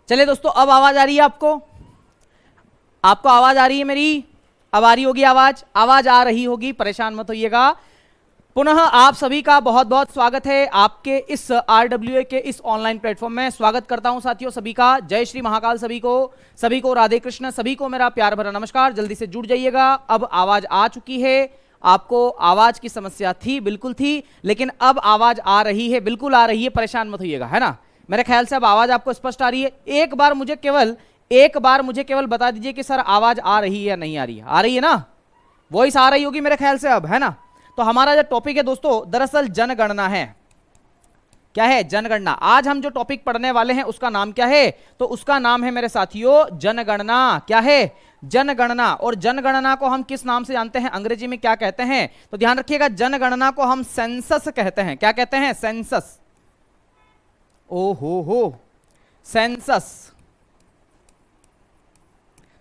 चलिए दोस्तों, अब आवाज आ रही है आपको? आपको आवाज आ रही है मेरी? अब आ रही होगी आवाज, आवाज आ रही होगी, परेशान मत होइएगा। पुनः आप सभी का बहुत बहुत स्वागत है आपके इस आरडब्ल्यूए के इस ऑनलाइन प्लेटफॉर्म में। स्वागत करता हूं साथियों सभी का। जय श्री महाकाल सभी को राधे कृष्ण, सभी को मेरा प्यार भरा नमस्कार। जल्दी से जुड़ जाइएगा। अब आवाज आ चुकी है। आपको आवाज की समस्या थी, बिल्कुल थी, लेकिन अब आवाज आ रही है, बिल्कुल आ रही है, परेशान मत होइएगा, है ना। मेरे ख्याल से अब आवाज आपको स्पष्ट आ रही है। एक बार मुझे केवल बता दीजिए कि सर आवाज आ रही है या नहीं आ रही है? आ रही है ना? वॉइस आ रही होगी मेरे ख्याल से अब, है ना। तो हमारा जो टॉपिक है दोस्तों, दरअसल जनगणना है। क्या है? जनगणना। आज हम जो टॉपिक पढ़ने वाले हैं उसका नाम क्या है? तो उसका नाम है मेरे साथियों जनगणना। क्या है? जनगणना। और जनगणना को हम किस नाम से जानते हैं, अंग्रेजी में क्या कहते हैं? तो ध्यान रखिएगा, जनगणना को हम सेंसस कहते हैं। क्या कहते हैं? सेंसस। ओ हो, सेंसस,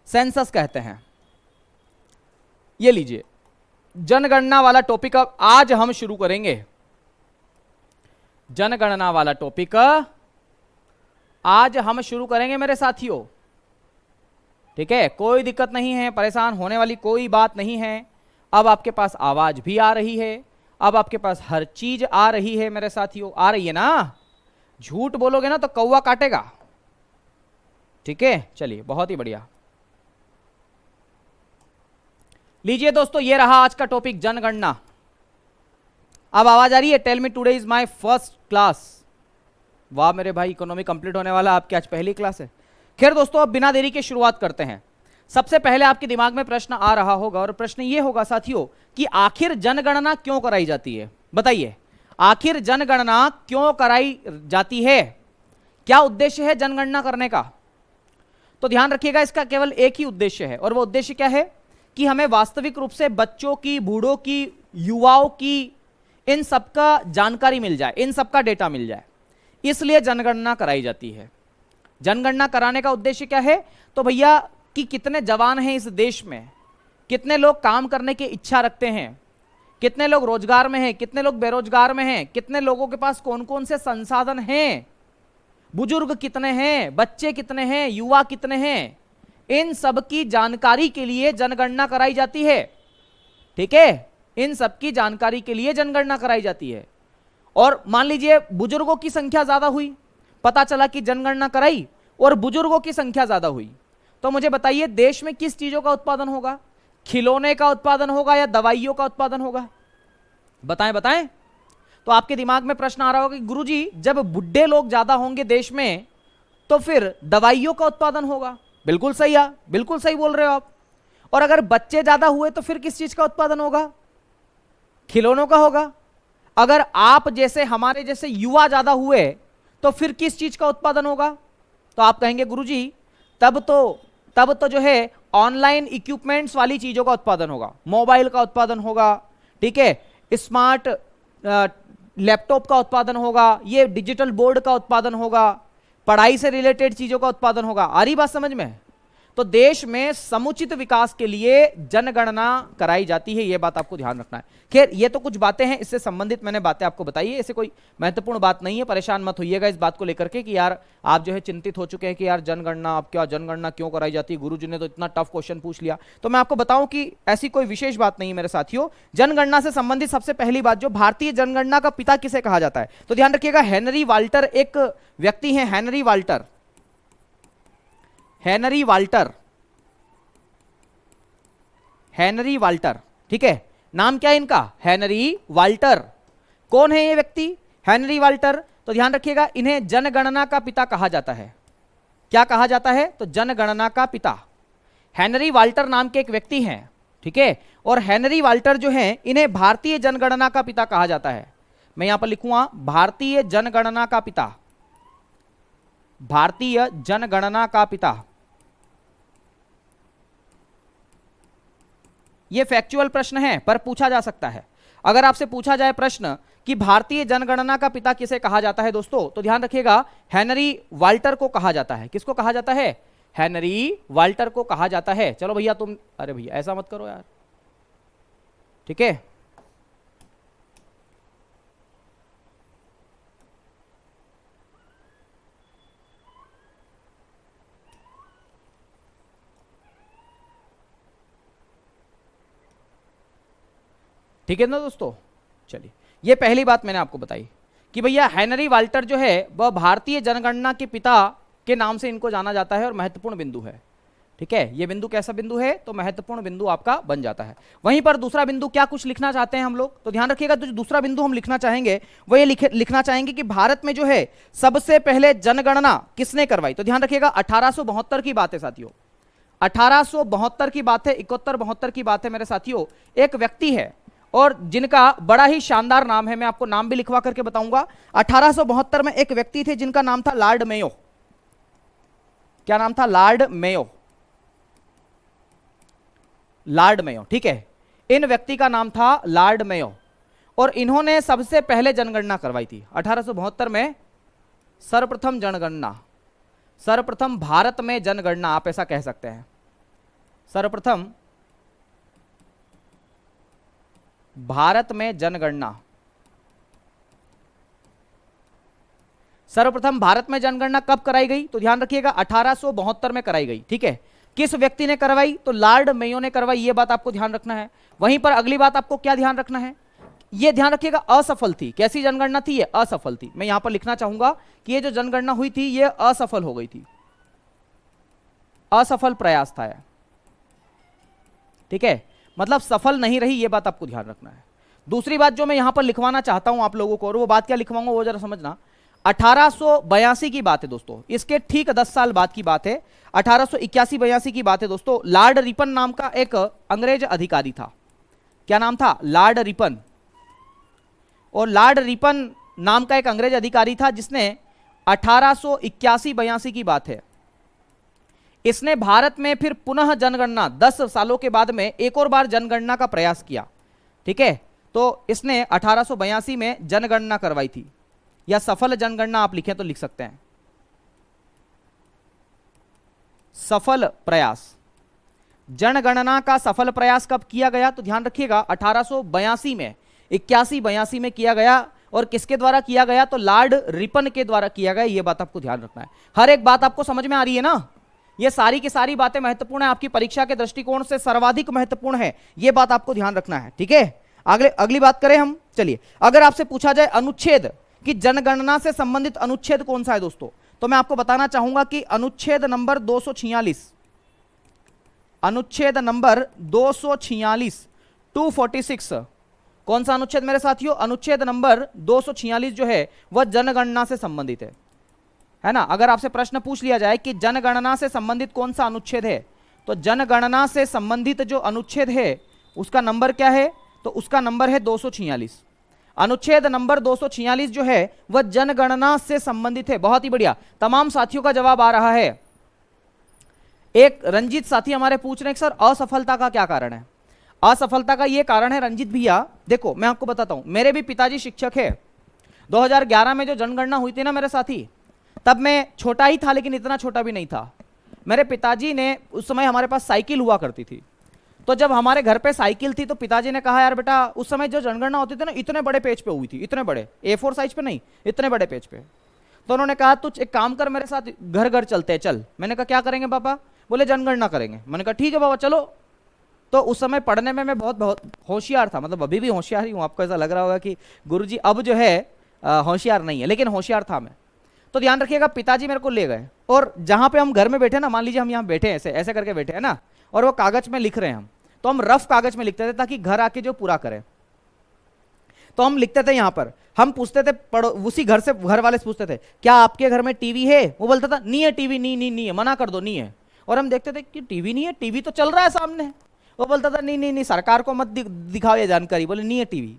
सेंसस कहते हैं। ये लीजिए, जनगणना वाला टॉपिक अब आज हम शुरू करेंगे। जनगणना वाला टॉपिक आज हम शुरू करेंगे मेरे साथियों। ठीक है, कोई दिक्कत नहीं है, परेशान होने वाली कोई बात नहीं है। अब आपके पास आवाज भी आ रही है, अब आपके पास हर चीज आ रही है मेरे साथियों। आ रही है ना? झूठ बोलोगे ना तो कौवा काटेगा। ठीक है, चलिए, बहुत ही बढ़िया। लीजिए दोस्तों, ये रहा आज का टॉपिक, जनगणना। अब आवाज आ रही है? Tell me today is my first class. वाह मेरे भाई, इकोनॉमी कंप्लीट होने वाला, आपकी आज पहली क्लास है। खैर दोस्तों, अब बिना देरी के शुरुआत करते हैं। सबसे पहले आपके दिमाग में प्रश्न आ रहा होगा, और प्रश्न ये होगा साथियों कि आखिर जनगणना क्यों कराई जाती है? बताइए, आखिर जनगणना क्यों कराई जाती है? क्या उद्देश्य है जनगणना करने का? तो ध्यान रखिएगा, इसका केवल एक ही उद्देश्य है, और वो उद्देश्य क्या है कि हमें वास्तविक रूप से बच्चों की, बूढ़ों की, युवाओं की, इन सबका जानकारी मिल जाए, इन सबका डेटा मिल जाए, इसलिए जनगणना कराई जाती है। जनगणना कराने का उद्देश्य क्या है? तो भैया कि कितने जवान हैं इस देश में, कितने लोग काम करने की इच्छा रखते हैं, कितने लोग रोजगार में हैं, कितने लोग बेरोजगार में हैं, कितने लोगों के पास कौन कौन से संसाधन हैं, बुजुर्ग कितने हैं, बच्चे कितने हैं, युवा कितने हैं, इन सब की जानकारी के लिए जनगणना कराई जाती है। ठीक है, इन सब की जानकारी के लिए जनगणना कराई जाती है। और मान लीजिए बुजुर्गों की संख्या ज्यादा हुई, पता चला कि जनगणना कराई और बुजुर्गों की संख्या ज्यादा हुई, तो मुझे बताइए देश में किस चीजों का उत्पादन होगा? खिलौने का उत्पादन होगा या दवाइयों का उत्पादन होगा? बताएं बताएं। तो आपके दिमाग में प्रश्न आ रहा होगा कि गुरुजी, जब बुढ़े लोग ज्यादा होंगे देश में तो फिर दवाइयों का उत्पादन होगा। बिल्कुल सही है, बिल्कुल सही बोल रहे हो आप। और अगर बच्चे ज्यादा हुए तो फिर किस चीज का उत्पादन होगा? खिलौनों का होगा। अगर आप जैसे, हमारे जैसे युवा ज्यादा हुए तो फिर किस चीज का उत्पादन होगा? तो आप कहेंगे गुरुजी तब तो जो है ऑनलाइन इक्विपमेंट्स वाली चीजों का उत्पादन होगा, मोबाइल का उत्पादन होगा, ठीक है, स्मार्ट लैपटॉप का उत्पादन होगा, ये डिजिटल बोर्ड का उत्पादन होगा, पढ़ाई से रिलेटेड चीजों का उत्पादन होगा। आ रही बात समझ में? तो देश में समुचित विकास के लिए जनगणना कराई जाती है, यह बात आपको ध्यान रखना है। खैर, ये तो कुछ बातें हैं, इससे संबंधित मैंने बातें आपको बताई है, ऐसे कोई महत्वपूर्ण बात नहीं है, परेशान मत होइएगा इस बात को लेकर के कि यार आप जो है चिंतित हो चुके हैं कि यार जनगणना, अब क्या जनगणना क्यों कराई जाती है, गुरुजी ने तो इतना टफ क्वेश्चन पूछ लिया। तो मैं आपको बताऊं कि ऐसी कोई विशेष बात नहीं है मेरे साथियों। जनगणना से संबंधित सबसे पहली बात, जो भारतीय जनगणना का पिता किसे कहा जाता है? तो ध्यान रखिएगा, हेनरी वाल्टर एक व्यक्ति है, Henry Walter, Henry Walter, Henry Walter. ठीक है, नाम क्या है इनका? Henry Walter. कौन है ये व्यक्ति? Henry Walter. तो ध्यान रखिएगा, इन्हें जनगणना का पिता कहा जाता है। क्या कहा जाता है? तो जनगणना का पिता। हेनरी वाल्टर नाम के एक व्यक्ति हैं, ठीक है, और हेनरी वाल्टर जो हैं इन्हें भारतीय जनगणना का पिता कहा जाता है। मैं यहां पर लिखूंगा भारतीय जनगणना का पिता, भारतीय जनगणना का पिता। यह फैक्चुअल प्रश्न है पर पूछा जा सकता है। अगर आपसे पूछा जाए प्रश्न कि भारतीय जनगणना का पिता किसे कहा जाता है दोस्तों, तो ध्यान रखिएगा हेनरी वाल्टर को कहा जाता है। किसको कहा जाता है? हेनरी वाल्टर को कहा जाता है। चलो भैया तुम, अरे भैया ऐसा मत करो यार, ठीक है। ठीक है ना दोस्तों। चलिए, ये पहली बात मैंने आपको बताई कि भैया हेनरी वाल्टर जो है वह भारतीय जनगणना के पिता के नाम से इनको जाना जाता है और महत्वपूर्ण बिंदु है। ठीक है, ये बिंदु कैसा बिंदु है, तो महत्वपूर्ण बिंदु आपका बन जाता है। वहीं पर दूसरा बिंदु क्या कुछ लिखना चाहते हैं हम लोग, तो ध्यान रखिएगा, तो जो दूसरा बिंदु हम लिखना चाहेंगे वो ये लिखना चाहेंगे कि भारत में जो है सबसे पहले जनगणना किसने करवाई। तो ध्यान रखिएगा 1872 की बात है साथियों, 1872 की बात है, 71-72 की बात है मेरे साथियों। एक व्यक्ति है और जिनका बड़ा ही शानदार नाम है, मैं आपको नाम भी लिखवा करके बताऊंगा। 1872 में एक व्यक्ति थे जिनका नाम था लॉर्ड मेयो। क्या नाम था, लॉर्ड मेयो, लॉर्ड मेयो। ठीक है, इन व्यक्ति का नाम था लॉर्ड मेयो और इन्होंने सबसे पहले जनगणना करवाई थी 1872 में। सर्वप्रथम जनगणना, सर्वप्रथम भारत में जनगणना, आप ऐसा कह सकते हैं, सर्वप्रथम भारत में जनगणना, सर्वप्रथम भारत में जनगणना कब कराई गई, तो ध्यान रखिएगा 1872 में कराई गई। ठीक है, किस व्यक्ति ने करवाई, तो लॉर्ड मेयो ने करवाई, ये बात आपको ध्यान रखना है। वहीं पर अगली बात आपको क्या ध्यान रखना है, ये ध्यान रखिएगा असफल थी। कैसी जनगणना थी, ये असफल थी। मैं यहां पर लिखना चाहूंगा कि ये जो जनगणना हुई थी ये असफल हो गई थी, असफल प्रयास था। ठीक है, मतलब सफल नहीं रही, ये बात आपको ध्यान रखना है। दूसरी बात जो मैं यहां पर लिखवाना चाहता हूं आप लोगों को, और वो बात क्या लिखवाऊंगा वो जरा समझना। 1882 की बात है दोस्तों, इसके ठीक 10 साल बाद की बात है, 1881-82 की बात है दोस्तों। लॉर्ड रिपन नाम का एक अंग्रेज अधिकारी था। क्या नाम था, लॉर्ड रिपन। और लॉर्ड रिपन नाम का एक अंग्रेज अधिकारी था जिसने 1881-82 की बात है, इसने भारत में फिर पुनः जनगणना 10 सालों के बाद में एक और बार जनगणना का प्रयास किया। ठीक है, तो इसने 1882 में जनगणना करवाई थी, या सफल जनगणना आप लिखें तो लिख सकते हैं, सफल प्रयास। जनगणना का सफल प्रयास कब किया गया, तो ध्यान रखिएगा 1882 में, 81-82 में किया गया। और किसके द्वारा किया गया, तो लॉर्ड रिपन के द्वारा किया गया। यह बात आपको ध्यान रखना है। हर एक बात आपको समझ में आ रही है ना, ये सारी की सारी बातें महत्वपूर्ण है, आपकी परीक्षा के दृष्टिकोण से सर्वाधिक महत्वपूर्ण है, यह बात आपको ध्यान रखना है। ठीक है, अगली बात करें हम। चलिए, अगर आपसे पूछा जाए अनुच्छेद कि जनगणना से संबंधित अनुच्छेद कौन सा है दोस्तों, तो मैं आपको बताना चाहूंगा कि अनुच्छेद नंबर 246, अनुच्छेद नंबर 246, 246, कौन सा अनुच्छेद मेरे साथियों, अनुच्छेद नंबर 246 जो है वह जनगणना से संबंधित है ना। अगर आपसे प्रश्न पूछ लिया जाए कि जनगणना से संबंधित कौन सा अनुच्छेद है, तो जनगणना से संबंधित जो अनुच्छेद है उसका नंबर क्या है, तो उसका नंबर है 246। अनुच्छेद नंबर 246 जो है वह जनगणना से संबंधित है। बहुत ही बढ़िया, तमाम साथियों का जवाब आ रहा है। एक रंजीत साथी हमारे पूछ रहे हैं सर असफलता का क्या कारण है। असफलता का यह कारण है रंजीत भैया, देखो मैं आपको बताता हूं, मेरे भी पिताजी शिक्षक है। 2011 में जो जनगणना हुई थी ना मेरे साथी, तब मैं छोटा ही था, लेकिन इतना छोटा भी नहीं था। मेरे पिताजी ने, उस समय हमारे पास साइकिल हुआ करती थी, तो जब हमारे घर पे साइकिल थी तो पिताजी ने कहा यार बेटा, उस समय जो जनगणना होती थी ना इतने बड़े पेज पे हुई थी, इतने बड़े A4 साइज पे नहीं, इतने बड़े पेज पे। तो उन्होंने कहा तू एक काम कर, मेरे साथ घर घर चलते हैं चल। मैंने कहा क्या करेंगे पापा, बोले जनगणना करेंगे। मैंने कहा ठीक है बाबा चलो। तो उस समय पढ़ने में मैं बहुत होशियार था, मतलब अभी भी होशियार ही हूँ। आपको ऐसा लग रहा होगा कि गुरुजी अब जो है होशियार नहीं है, लेकिन होशियार था मैं। तो ध्यान रखिएगा, पिताजी मेरे को ले गए और जहां पे हम घर में बैठे ना, मान लीजिए हम यहाँ बैठे ऐसे ऐसे करके बैठे हैं ना, और वो कागज में लिख रहे हैं हम, तो हम रफ कागज में लिखते थे ताकि घर आके जो पूरा करें। तो हम लिखते थे यहाँ पर, हम पूछते थे उसी घर से, घर वाले से पूछते थे क्या आपके घर में टीवी है, वो बोलता था नहीं है टीवी, नहीं है, मना कर दो नहीं है। और हम देखते थे कि टीवी नहीं है, टीवी तो चल रहा है सामने। वो बोलता था नहीं सरकार को मत दिखाओ ये जानकारी, बोले नहीं है टीवी।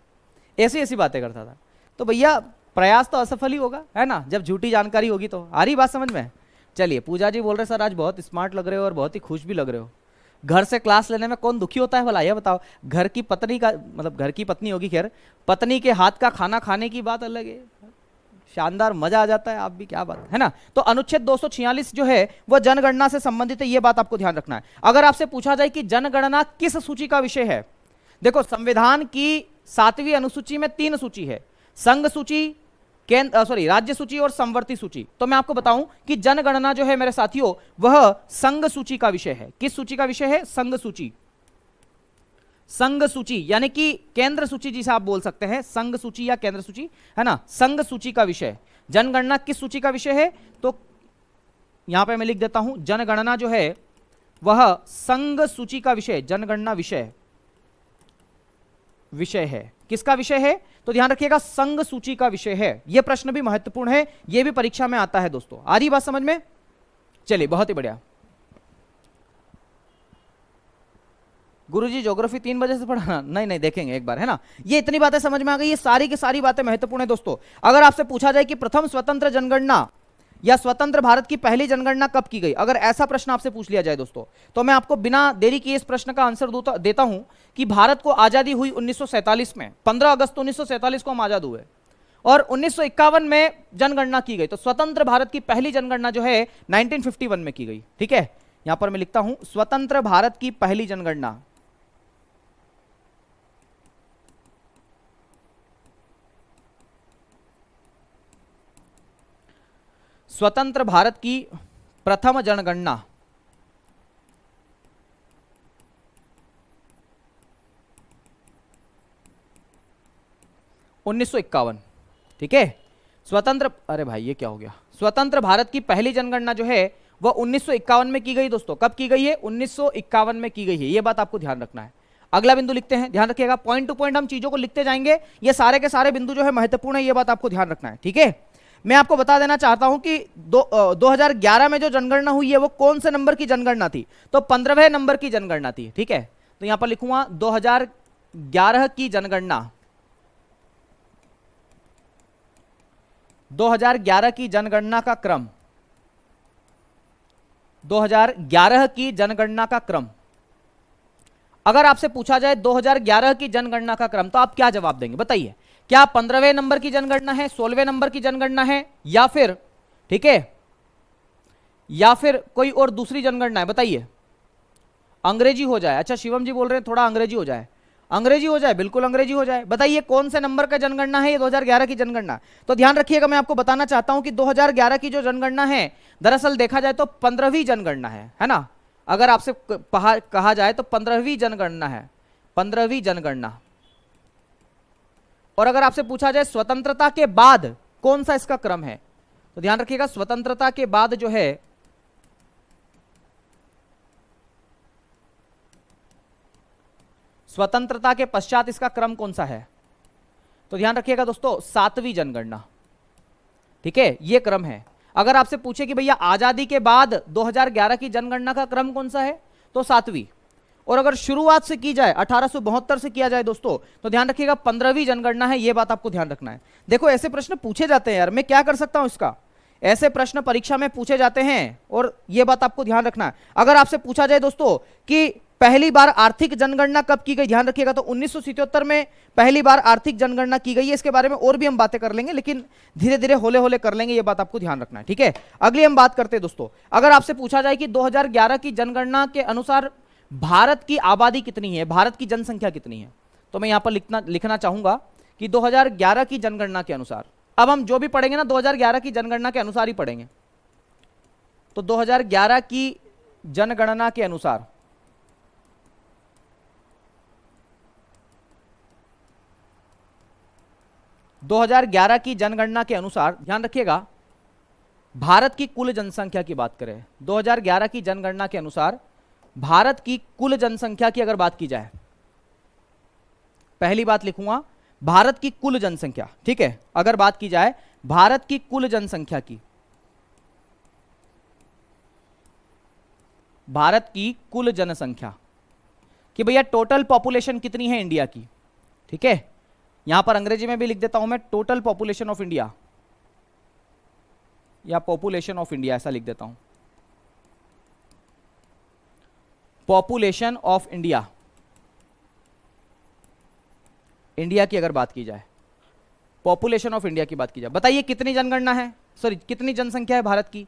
ऐसी बातें करता था। तो भैया प्रयास तो असफल ही होगा, है ना, जब झूठी जानकारी होगी तो। आ रही बात समझ में। चलिए, पूजा जी बोल रहे सर आज बहुत स्मार्ट लग रहे हो और बहुत ही खुश भी लग रहे हो। घर से क्लास लेने में कौन दुखी होता है भला, ये बताओ। घर की पत्नी का, मतलब घर की पत्नी होगी, खैर पत्नी के हाथ का खाना खाने की बात अलग है, शानदार मजा आ जाता है। आप भी क्या बात है ना। तो अनुच्छेद 246 जो है वह जनगणना से संबंधित है, यह बात आपको ध्यान रखना है। अगर आपसे पूछा जाए कि जनगणना किस सूची का विषय है, देखो संविधान की 7वीं अनुसूची में 3 सूची है, संघ सूची, राज्य सूची और समवर्ती सूची। तो मैं आपको बताऊं कि जनगणना जो है मेरे साथियों वह संघ सूची का विषय है। किस सूची का विषय है, संघ सूची। संघ सूची यानी कि केंद्र सूची जिसे आप बोल सकते हैं, संघ सूची या केंद्र सूची, है ना। संघ सूची का विषय, जनगणना किस सूची का विषय है? तो यहां पे मैं लिख देता हूं, जनगणना जो है वह संघ सूची का विषय, जनगणना विषय है। किसका विषय है? तो ध्यान रखिएगा, संघ सूची का विषय है। यह प्रश्न भी महत्वपूर्ण है, यह भी परीक्षा में आता है दोस्तों। आ रही बात समझ में? चलिए, बहुत ही बढ़िया। गुरुजी ज्योग्राफी 3 बजे से पढ़ाना? नहीं, देखेंगे एक बार, है ना। ये इतनी बातें समझ में आ गई, ये सारी की सारी बातें महत्वपूर्ण है दोस्तों। अगर आपसे पूछा जाए कि प्रथम स्वतंत्र जनगणना या स्वतंत्र भारत की पहली जनगणना कब की गई, अगर ऐसा प्रश्न आपसे पूछ लिया जाए दोस्तों, तो मैं आपको बिना देरी किए इस प्रश्न का आंसर देता हूं कि भारत को आजादी हुई 1947 में, 15 अगस्त 1947 को हम आजाद हुए, और 1951 में जनगणना की गई। तो स्वतंत्र भारत की पहली जनगणना जो है 1951 में की गई। ठीक है, यहां पर मैं लिखता हूं, स्वतंत्र भारत की पहली जनगणना स्वतंत्र भारत की प्रथम जनगणना 1951। ठीक है, स्वतंत्र, अरे भाई ये क्या हो गया, स्वतंत्र भारत की पहली जनगणना जो है वह 1951 में की गई दोस्तों। कब की गई है? 1951 में की गई है। यह बात आपको ध्यान रखना है। अगला बिंदु लिखते हैं, ध्यान रखिएगा, पॉइंट टू पॉइंट हम चीजों को लिखते जाएंगे। ये सारे के सारे बिंदु जो है महत्वपूर्ण है, यह बात आपको ध्यान रखना है। ठीक है, मैं आपको बता देना चाहता हूं कि 2011 में जो जनगणना हुई है वो कौन से नंबर की जनगणना थी? तो 15वें नंबर की जनगणना थी। ठीक है, तो यहां पर लिखूंगा 2011 की जनगणना, 2011 की जनगणना का क्रम, 2011 की जनगणना का क्रम। अगर आपसे पूछा जाए 2011 की जनगणना का क्रम, तो आप क्या जवाब देंगे? बताइए, क्या 15वें नंबर की जनगणना है, 16वें नंबर की जनगणना है, या फिर, ठीक है, या फिर कोई और दूसरी जनगणना है? बताइए। अंग्रेजी हो जाए? अच्छा, शिवम जी बोल रहे हैं थोड़ा अंग्रेजी हो जाए। अंग्रेजी हो जाए, बिल्कुल अंग्रेजी हो जाए। बताइए कौन से नंबर का जनगणना है ये 2011 की जनगणना? तो ध्यान रखिएगा, मैं आपको बताना चाहता हूं कि 2011 की जो जनगणना है दरअसल देखा जाए तो 15वीं जनगणना है ना। अगर आपसे कहा जाए तो 15वीं जनगणना है, 15वीं जनगणना। और अगर आपसे पूछा जाए स्वतंत्रता के बाद कौन सा इसका क्रम है, तो ध्यान रखिएगा, स्वतंत्रता के बाद जो है स्वतंत्रता के पश्चात इसका क्रम कौन सा है? तो ध्यान रखिएगा दोस्तों, 7वीं जनगणना। ठीक है, यह क्रम है। अगर आपसे पूछे कि भैया आजादी के बाद 2011 की जनगणना का क्रम कौन सा है, तो 7वीं। और अगर शुरुआत से की जाए 1872 से किया जाए दोस्तों, तो ध्यान रखिएगा 15वीं जनगणना है। यह बात आपको ध्यान रखना है। देखो ऐसे प्रश्न पूछे जाते हैं यार, मैं क्या कर सकता हूं इसका, ऐसे प्रश्न परीक्षा में पूछे जाते हैं और यह बात आपको ध्यान रखना है। अगर आपसे पूछा जाए दोस्तों कि पहली बार आर्थिक जनगणना कब की गई, ध्यान रखिएगा, तो 1977 में पहली बार आर्थिक जनगणना की गई है। इसके बारे में और भी हम बातें कर लेंगे, लेकिन धीरे धीरे होले होले कर लेंगे, ये बात आपको ध्यान रखना है। ठीक है, अगली हम बात करते हैं दोस्तों। अगर आपसे पूछा जाए कि 2011 की जनगणना के अनुसार भारत की आबादी कितनी है, भारत की जनसंख्या कितनी है, तो मैं यहां पर लिखना चाहूंगा कि 2011 की जनगणना के अनुसार, अब हम जो भी पढ़ेंगे ना 2011 की जनगणना के अनुसार ही पढ़ेंगे। तो 2011 की जनगणना के अनुसार 2011 की जनगणना के अनुसार ध्यान रखिएगा, भारत की कुल जनसंख्या की बात करें, 2011 की जनगणना के अनुसार भारत की कुल जनसंख्या की अगर बात की जाए, पहली बात लिखूंगा भारत की कुल जनसंख्या। ठीक है, अगर बात की जाए भारत की कुल जनसंख्या की, भारत की कुल जनसंख्या कि भैया टोटल पॉपुलेशन कितनी है इंडिया की। ठीक है, यहां पर अंग्रेजी में भी लिख देता हूं मैं, टोटल पॉपुलेशन ऑफ इंडिया या पॉपुलेशन ऑफ इंडिया, ऐसा लिख देता हूं, पॉपुलेशन ऑफ इंडिया। इंडिया की अगर बात की जाए, पॉपुलेशन ऑफ इंडिया की बात की जाए, बताइए कितनी जनगणना है, सॉरी कितनी जनसंख्या है भारत की,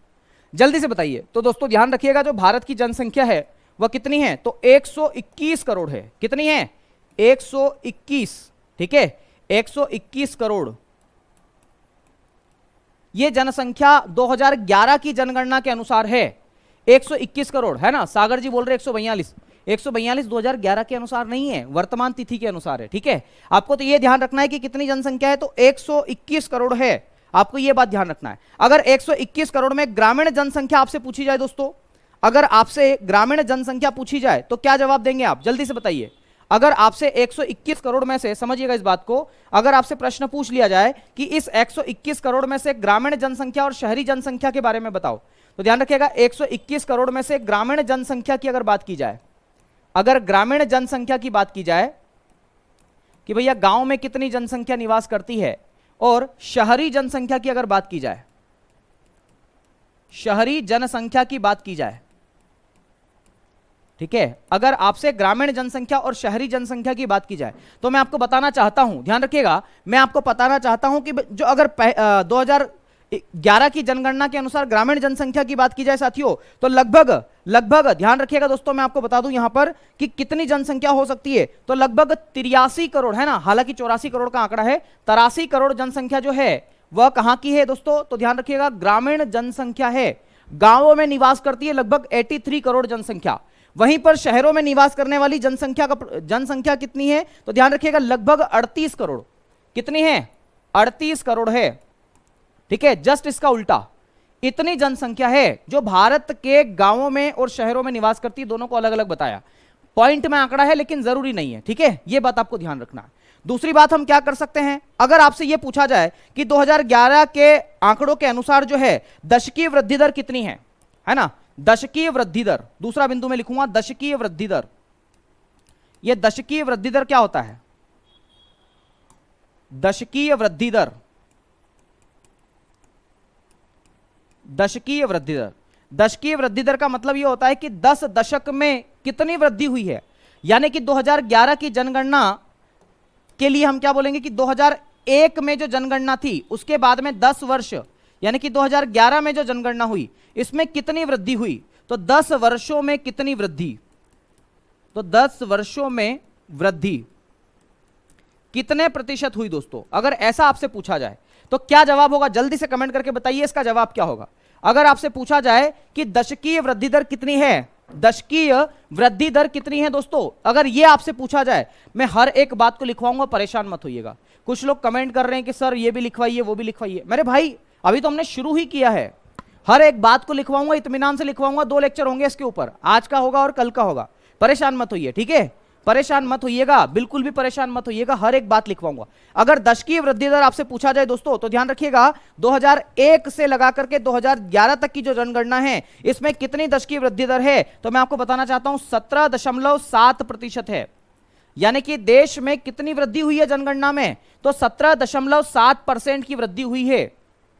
जल्दी से बताइए। तो दोस्तों ध्यान रखिएगा, जो भारत की जनसंख्या है वह कितनी है, तो 121 करोड़ है। कितनी है? 121। ठीक है, 121 करोड़। यह जनसंख्या 2011 की जनगणना के अनुसार है 121 करोड़, है ना। सागर जी बोल रहे 142, 142 2011 के अनुसार नहीं है, वर्तमान तिथि के अनुसार है। ठीक है, आपको तो ये ध्यान रखना है कि कितनी जनसंख्या है, तो 121 करोड़ है। आपको ये बात ध्यान रखना है। अगर 121 करोड़ में ग्रामीण जनसंख्या आपसे पूछी जाए दोस्तों, अगर आपसे ग्रामीण जनसंख्या पूछी जाए तो क्या जवाब देंगे आप, जल्दी से बताइए। अगर आपसे 121 करोड़ में से, समझिएगा इस बात को, अगर आपसे प्रश्न पूछ लिया जाए कि इस 121 करोड़ में से ग्रामीण जनसंख्या और शहरी जनसंख्या के बारे में बताओ, तो ध्यान रखिएगा 121 करोड़ में से ग्रामीण जनसंख्या की अगर बात की जाए, अगर ग्रामीण जनसंख्या की बात की जाए कि भैया गांव में कितनी जनसंख्या निवास करती है, और शहरी जनसंख्या की अगर बात की जाए, शहरी जनसंख्या की बात की जाए, ठीक है, अगर आपसे ग्रामीण जनसंख्या और शहरी जनसंख्या की बात की जाए, तो मैं आपको बताना चाहता हूं, ध्यान रखिएगा, मैं आपको बताना चाहता हूं कि जो अगर 2011 की जनगणना के अनुसार ग्रामीण जनसंख्या की बात की जाए साथियों, तो लगभग ध्यान रखिएगा दोस्तों, मैं आपको बता दूं यहां पर कि कितनी जनसंख्या हो सकती है, तो लगभग 83 करोड़ है ना, हालांकि 84 करोड़ का आंकड़ा है, 83 करोड़ जनसंख्या जो है वह कहां की है दोस्तों, तो ध्यान रखिएगा ग्रामीण जनसंख्या है, गांवों में निवास करती है लगभग 83 करोड़ जनसंख्या। वहीं पर शहरों में निवास करने वाली जनसंख्या कितनी है, तो ध्यान रखिएगा लगभग 38 करोड़, कितनी है, 38 करोड़ है। ठीक है, जस्ट इसका उल्टा, इतनी जनसंख्या है जो भारत के गांवों में और शहरों में निवास करती है, दोनों को अलग अलग बताया, पॉइंट में आंकड़ा है लेकिन जरूरी नहीं है। ठीक है, यह बात आपको ध्यान रखना है। दूसरी बात हम क्या कर सकते हैं, अगर आपसे यह पूछा जाए कि 2011 के आंकड़ों के अनुसार जो है दशकीय वृद्धि दर कितनी है ना, दशकीय वृद्धि दर, दूसरा बिंदु में लिखूंगा दशकीय वृद्धि दर। यह दशकीय वृद्धि दर क्या होता है, दशकीय वृद्धि दर, दशकीय वृद्धि दर, दशकीय वृद्धि दर का मतलब यह होता है कि 10 दशक में कितनी वृद्धि हुई है, यानी कि 2011 की जनगणना के लिए हम क्या बोलेंगे कि 2001 में जो जनगणना थी उसके बाद में 10 वर्ष, यानी कि 2011 में जो जनगणना हुई इसमें कितनी वृद्धि हुई, तो 10 वर्षों में कितनी वृद्धि, तो 10 वर्षों में वृद्धि कितने प्रतिशत हुई दोस्तों, अगर ऐसा आपसे पूछा जाए तो क्या जवाब होगा, जल्दी से कमेंट करके बताइए इसका जवाब क्या होगा। अगर आपसे पूछा जाए कि दशकीय वृद्धि दर कितनी है, दशकीय वृद्धि दर कितनी है दोस्तों, अगर यह आपसे पूछा जाए, मैं हर एक बात को लिखवाऊंगा, परेशान मत होइएगा। कुछ लोग कमेंट कर रहे हैं कि सर ये भी लिखवाइए वो भी लिखवाइए, मेरे भाई अभी तो हमने शुरू ही किया है, हर एक बात को लिखवाऊंगा, इत्मीनान से लिखवाऊंगा, 2 लेक्चर होंगे इसके ऊपर, आज का होगा और कल का होगा, परेशान मत होइए। ठीक है, परेशान मत होइएगा, बिल्कुल भी परेशान मत होइएगा, हर एक बात लिखवाऊंगा। अगर दशकीय वृद्धि दर आपसे पूछा जाए दोस्तों, तो ध्यान रखिएगा 2001 से लगा करके 2011 तक की जो जनगणना है इसमें कितनी दशकीय वृद्धि दर है, तो मैं आपको बताना चाहता हूं 17.7% है। यानी कि देश में कितनी वृद्धि हुई है जनगणना में, तो 17.7% की वृद्धि हुई है,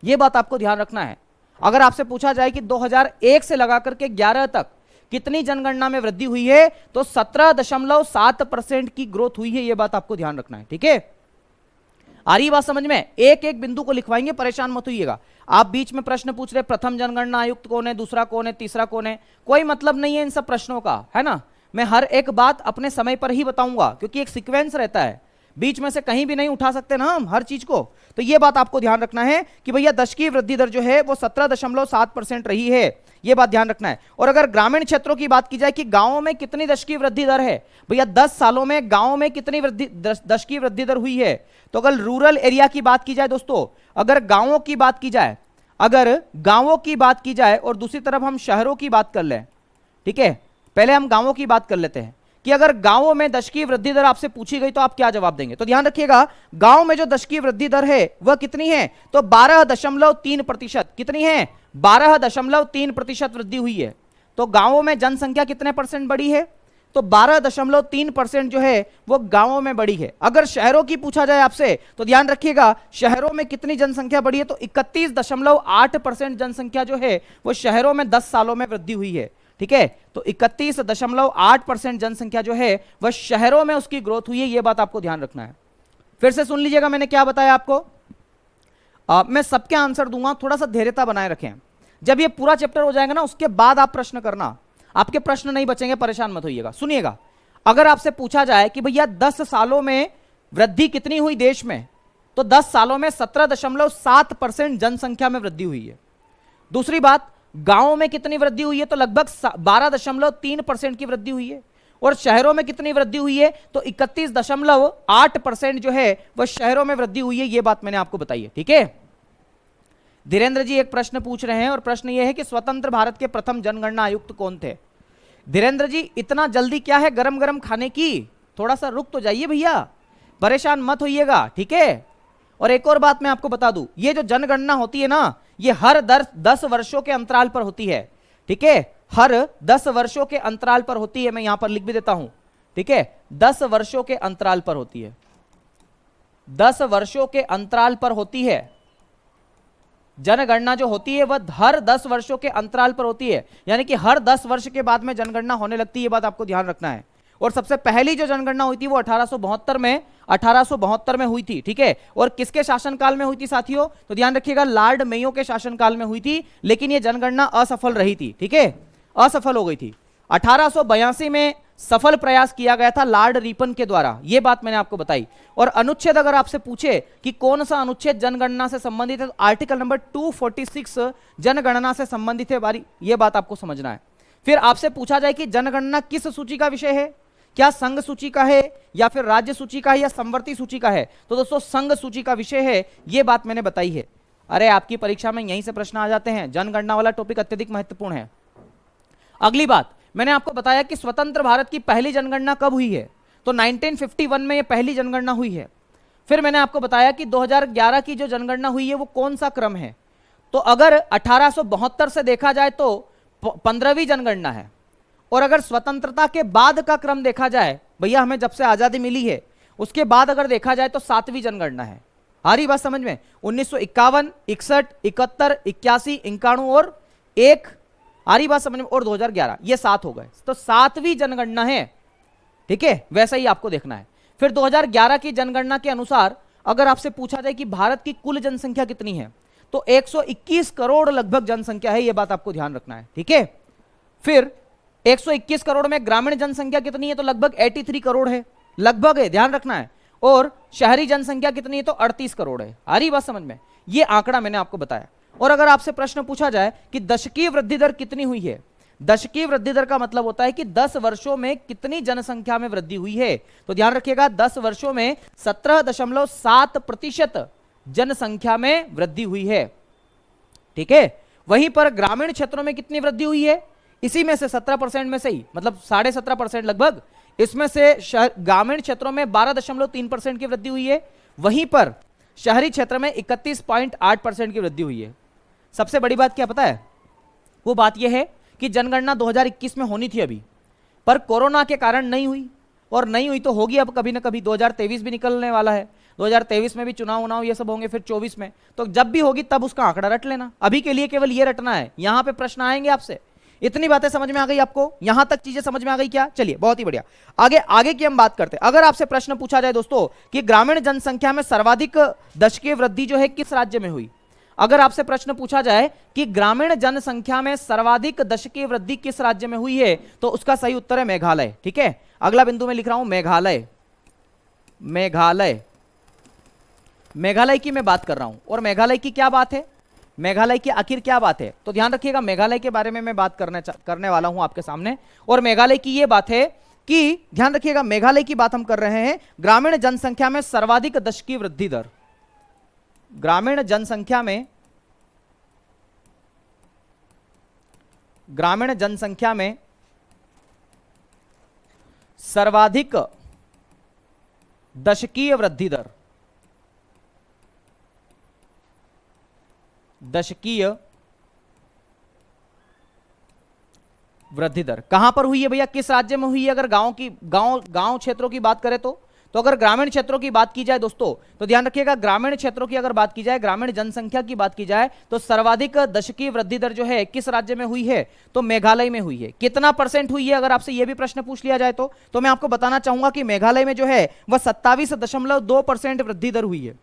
यह बात आपको ध्यान रखना है। अगर आपसे पूछा जाए कि 2001 से लगा करके 11 तक कितनी जनगणना में वृद्धि हुई है, तो 17.7% की ग्रोथ हुई है, यह बात आपको ध्यान रखना है। ठीक है, आ रही बात समझ में, एक एक बिंदु को लिखवाएंगे, परेशान मत होइएगा। आप बीच में प्रश्न पूछ रहे प्रथम जनगणना आयुक्त कौन है, दूसरा कौन है, तीसरा कौन है, कोई मतलब नहीं है इन सब प्रश्नों का, है ना। मैं हर एक बात अपने समय पर ही बताऊंगा, क्योंकि एक सीक्वेंस रहता है, बीच में से कहीं भी नहीं उठा सकते ना हम हर चीज को। तो यह बात आपको ध्यान रखना है कि भैया दशकीय वृद्धि दर जो है वो 17.7% रही है, यह बात ध्यान रखना है। और अगर ग्रामीण क्षेत्रों की बात की जाए कि गांवों में कितनी दशकीय वृद्धि दर है, भैया 10 सालों में गांवों में कितनी दशकीय वृद्धि दर हुई है, तो अगर रूरल एरिया की बात की जाए दोस्तों, अगर गांवों की बात की जाए, अगर गांवों की बात की जाए और दूसरी तरफ हम शहरों की बात कर लें, ठीक है, पहले हम गांवों की बात कर लेते हैं कि अगर गांवों में दशकीय वृद्धि दर आपसे पूछी गई तो आप क्या जवाब देंगे। तो ध्यान रखिएगा गांव में जो दशकीय वृद्धि दर है वह कितनी है, तो 12.3%। कितनी है, 12.3% वृद्धि हुई है। तो गांवों में जनसंख्या कितने परसेंट बढ़ी है, तो 12.3% जो है वो गांवों में बढ़ी है। अगर शहरों की पूछा जाए आपसे तो ध्यान रखिएगा शहरों में कितनी जनसंख्या बढ़ी है, तो 31.8% जनसंख्या जो है वो शहरों में 10 सालों में वृद्धि हुई है। ठीक है, तो 31.8% जनसंख्या जो है वह शहरों में उसकी ग्रोथ हुई है, यह बात आपको ध्यान रखना है। फिर से सुन लीजिएगा मैंने क्या बताया आपको, मैं सबके आंसर दूंगा, थोड़ा सा धैर्यता बनाए रखें। जब ये पूरा चैप्टर हो जाएगा ना उसके बाद आप प्रश्न करना, आपके प्रश्न नहीं बचेंगे, परेशान मत होइएगा। सुनिएगा, अगर आपसे पूछा जाए कि भैया 10 सालों में वृद्धि कितनी हुई देश में, तो 10 सालों में 17.7% जनसंख्या में वृद्धि हुई है। दूसरी बात, गांवों में कितनी वृद्धि हुई है, तो लगभग 12.3% की वृद्धि हुई है। और शहरों में कितनी वृद्धि हुई है, तो 31.8% जो है वह शहरों में वृद्धि हुई है, यह बात मैंने आपको बताई है। ठीक है, धीरेन्द्र जी एक प्रश्न पूछ रहे हैं और प्रश्न यह है कि स्वतंत्र भारत के प्रथम जनगणना आयुक्त कौन थे। धीरेन्द्र जी इतना जल्दी क्या है गरम गरम खाने की, थोड़ा सा रुक तो जाइए भैया, परेशान मत होइएगा। ठीक है, और एक और बात मैं आपको बता दूं, ये जो जनगणना होती है ना, ये हर 10 वर्षों के अंतराल पर होती है। ठीक है, हर 10 वर्षों के अंतराल पर होती है, मैं यहां पर लिख भी देता हूं। ठीक है, 10 वर्षों के अंतराल पर होती है, 10 वर्षों के अंतराल पर होती है जनगणना जो होती है, वह हर 10 वर्षों के अंतराल पर होती है, यानी कि हर 10 वर्ष के बाद में जनगणना होने लगती है, ये बात आपको ध्यान रखना है। और सबसे पहली जो जनगणना हुई थी वो 1872 में हुई थी। ठीक है, और किसके शासनकाल में हुई थी साथियों, तो ध्यान रखिएगा लॉर्ड मेयो के शासनकाल में हुई थी, लेकिन ये जनगणना असफल रही थी। ठीक है, असफल हो गई थी। 1882 में सफल प्रयास किया गया था लॉर्ड रिपन के द्वारा, यह बात मैंने आपको बताई। और अनुच्छेद अगर आपसे पूछे कि कौन सा अनुच्छेद जनगणना से संबंधित है, तो आर्टिकल नंबर 246 जनगणना से संबंधित है, यह बात आपको समझना है। फिर आपसे पूछा जाए कि जनगणना किस सूची का विषय है, क्या संघ सूची का है या फिर राज्य सूची का है या समवर्ती सूची का है, तो दोस्तों संघ सूची का विषय है, यह बात मैंने बताई है। अरे आपकी परीक्षा में यहीं से प्रश्न आ जाते हैं, जनगणना वाला टॉपिक अत्यधिक महत्वपूर्ण है। अगली बात, मैंने आपको बताया कि स्वतंत्र भारत की पहली जनगणना कब हुई है, तो 1951 में यह पहली जनगणना हुई है। फिर मैंने आपको बताया कि 2011 की जो जनगणना हुई है वो कौन सा क्रम है, तो अगर 1872 से देखा जाए तो 15वीं जनगणना है, और अगर स्वतंत्रता के बाद का क्रम देखा जाए, भैया हमें जब से आजादी मिली है उसके बाद अगर देखा जाए तो 7वीं जनगणना है। आ रही बात समझ में, 1951, 61, 71, 81, 91 और एक, आ रही बात समझ में, और 2011, ये 7 हो गए, तो 7वीं जनगणना है। ठीक है, वैसा ही आपको देखना है। फिर 2011 की जनगणना के अनुसार अगर आपसे पूछा जाए कि भारत की कुल जनसंख्या कितनी है, तो 121 करोड़ लगभग जनसंख्या है, यह बात आपको ध्यान रखना है। ठीक है, फिर 121 करोड़ में ग्रामीण जनसंख्या कितनी है, तो लगभग 83 करोड़ है, लगभग है, ध्यान रखना है। और शहरी जनसंख्या कितनी है, तो 38 करोड़ है। आ रही बात समझ में, ये आंकड़ा मैंने आपको बताया। और अगर आपसे प्रश्न पूछा जाए कि दशकीय वृद्धि दर कितनी हुई है, दशकीय वृद्धि दर का मतलब होता है कि 10 वर्षों में कितनी जनसंख्या में वृद्धि हुई है, तो ध्यान रखिएगा 10 वर्षों में 17.7% जनसंख्या में वृद्धि हुई है। ठीक है, वहीं पर ग्रामीण क्षेत्रों में कितनी वृद्धि हुई है, इसी में से 17% में से ही, मतलब 17.5% लगभग, इसमें से ग्रामीण क्षेत्रों में 12.3% की वृद्धि हुई है, वहीं पर शहरी क्षेत्र में 31.8% की वृद्धि हुई है। सबसे बड़ी बात क्या पता है, वो बात यह है कि जनगणना 2021 में होनी थी अभी, पर कोरोना के कारण नहीं हुई, और नहीं हुई तो होगी अब कभी ना कभी। 2023 भी निकलने वाला है, 2023 में भी चुनाव ये सब होंगे, फिर 24 में, तो जब भी होगी तब उसका आंकड़ा रट लेना। अभी के लिए केवल ये रटना है, यहां पे प्रश्न आएंगे आपसे। इतनी बातें समझ में आ गई आपको, यहां तक चीजें समझ में आ गई क्या, चलिए बहुत ही बढ़िया। आगे की हम बात करते हैं। अगर आपसे प्रश्न पूछा जाए दोस्तों कि ग्रामीण जनसंख्या में सर्वाधिक दशकीय वृद्धि जो है किस राज्य में हुई, अगर आपसे प्रश्न पूछा जाए कि ग्रामीण जनसंख्या में सर्वाधिक दशकीय वृद्धि किस राज्य में हुई है, तो उसका सही उत्तर है मेघालय। ठीक है, अगला बिंदु में लिख रहा हूं मेघालय। मेघालय, मेघालय की मैं बात कर रहा हूं, और मेघालय की क्या बात है, मेघालय की आखिर क्या बात है, तो ध्यान रखिएगा मेघालय के बारे में मैं बात करने वाला हूं आपके सामने। और मेघालय की यह बात है कि ध्यान रखिएगा मेघालय की बात हम कर रहे हैं, ग्रामीण जनसंख्या में सर्वाधिक दशकीय वृद्धि दर, ग्रामीण जनसंख्या में सर्वाधिक दशकीय वृद्धि दर, दशकीय वृद्धि दर कहां पर हुई है भैया, किस राज्य में हुई है। अगर गांव क्षेत्रों की बात करें तो अगर ग्रामीण क्षेत्रों की बात की जाए दोस्तों, तो ध्यान रखिएगा ग्रामीण क्षेत्रों की अगर बात की जाए, ग्रामीण जनसंख्या की बात की जाए, तो सर्वाधिक दशकीय वृद्धि दर जो है किस राज्य में हुई है, तो मेघालय में हुई है। कितना परसेंट हुई है, अगर आपसे यह भी प्रश्न पूछ लिया जाए तो मैं आपको बताना चाहूंगा कि मेघालय में जो है वह 27.2% वृद्धि दर हुई है।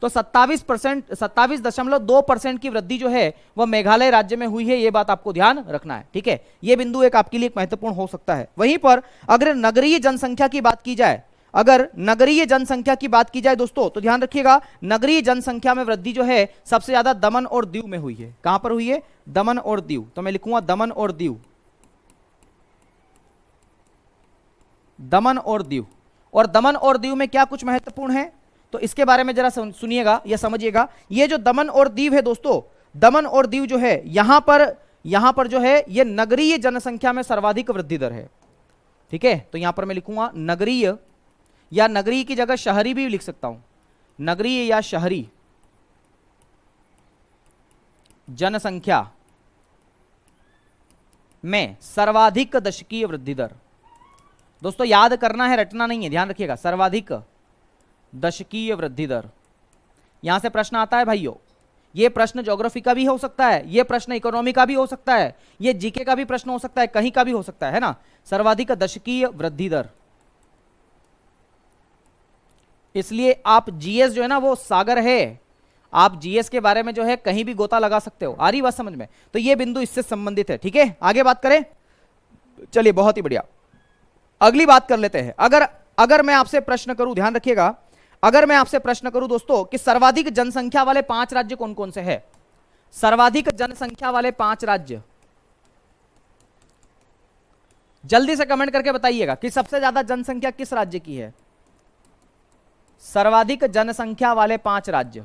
तो 27.2% की वृद्धि जो है वह मेघालय राज्य में हुई है, यह बात आपको ध्यान रखना है। ठीक है, यह बिंदु एक आपके लिए महत्वपूर्ण हो सकता है। वहीं पर अगर नगरीय जनसंख्या की बात की जाए, अगर नगरीय जनसंख्या की बात की जाए दोस्तों, तो ध्यान रखिएगा नगरीय जनसंख्या में वृद्धि जो है सबसे ज्यादा दमन और दीव में हुई है। कहां पर हुई है, दमन और दीव, तो मैं लिखूंगा दमन और दीव। दमन और दीव। और दमन और दीव में क्या कुछ महत्वपूर्ण है तो इसके बारे में जरा सुनिएगा या समझिएगा। ये जो दमन और दीव है दोस्तों, दमन और दीव जो है यहां पर जो है ये नगरीय जनसंख्या में सर्वाधिक वृद्धि दर है। ठीक है, तो यहां पर मैं लिखूंगा नगरीय, या नगरीय की जगह शहरी भी लिख सकता हूं, नगरीय या शहरी जनसंख्या में सर्वाधिक दशकीय वृद्धि दर। दोस्तों याद करना है, रटना नहीं है, ध्यान रखिएगा, सर्वाधिक दशकीय वृद्धि दर। यहां से प्रश्न आता है भाइयों, ये प्रश्न ज्योग्राफी का भी हो सकता है, ये प्रश्न इकोनॉमी का भी हो सकता है, ये जीके का भी प्रश्न हो सकता है, कहीं का भी हो सकता है ना। सर्वाधिक दशकीय वृद्धि दर, इसलिए आप जीएस जो है ना वो सागर है, आप जीएस के बारे में जो है कहीं भी गोता लगा सकते हो। आ रही बात समझ में? तो ये बिंदु इससे संबंधित है। ठीक है, आगे बात करें, चलिए बहुत ही बढ़िया, अगली बात कर लेते हैं। अगर मैं आपसे प्रश्न करूं, ध्यान रखिएगा, अगर मैं आपसे प्रश्न करूं दोस्तों कि सर्वाधिक जनसंख्या वाले 5 राज्य कौन कौन से हैं, सर्वाधिक जनसंख्या वाले 5 राज्य, जल्दी से कमेंट करके बताइएगा कि सबसे ज्यादा जनसंख्या किस राज्य की है। सर्वाधिक जनसंख्या वाले 5 राज्य,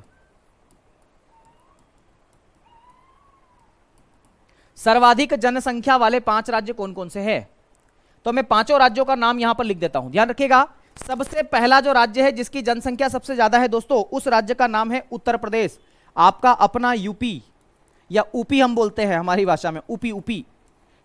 सर्वाधिक जनसंख्या वाले 5 राज्य कौन कौन से हैं। तो मैं पांचों राज्यों का नाम यहां पर लिख देता हूं, ध्यान रखिएगा। सबसे पहला जो राज्य है जिसकी जनसंख्या सबसे ज्यादा है दोस्तों, उस राज्य का नाम है उत्तर प्रदेश, आपका अपना यूपी, या ऊपी हम बोलते हैं हमारी भाषा में, ऊपी।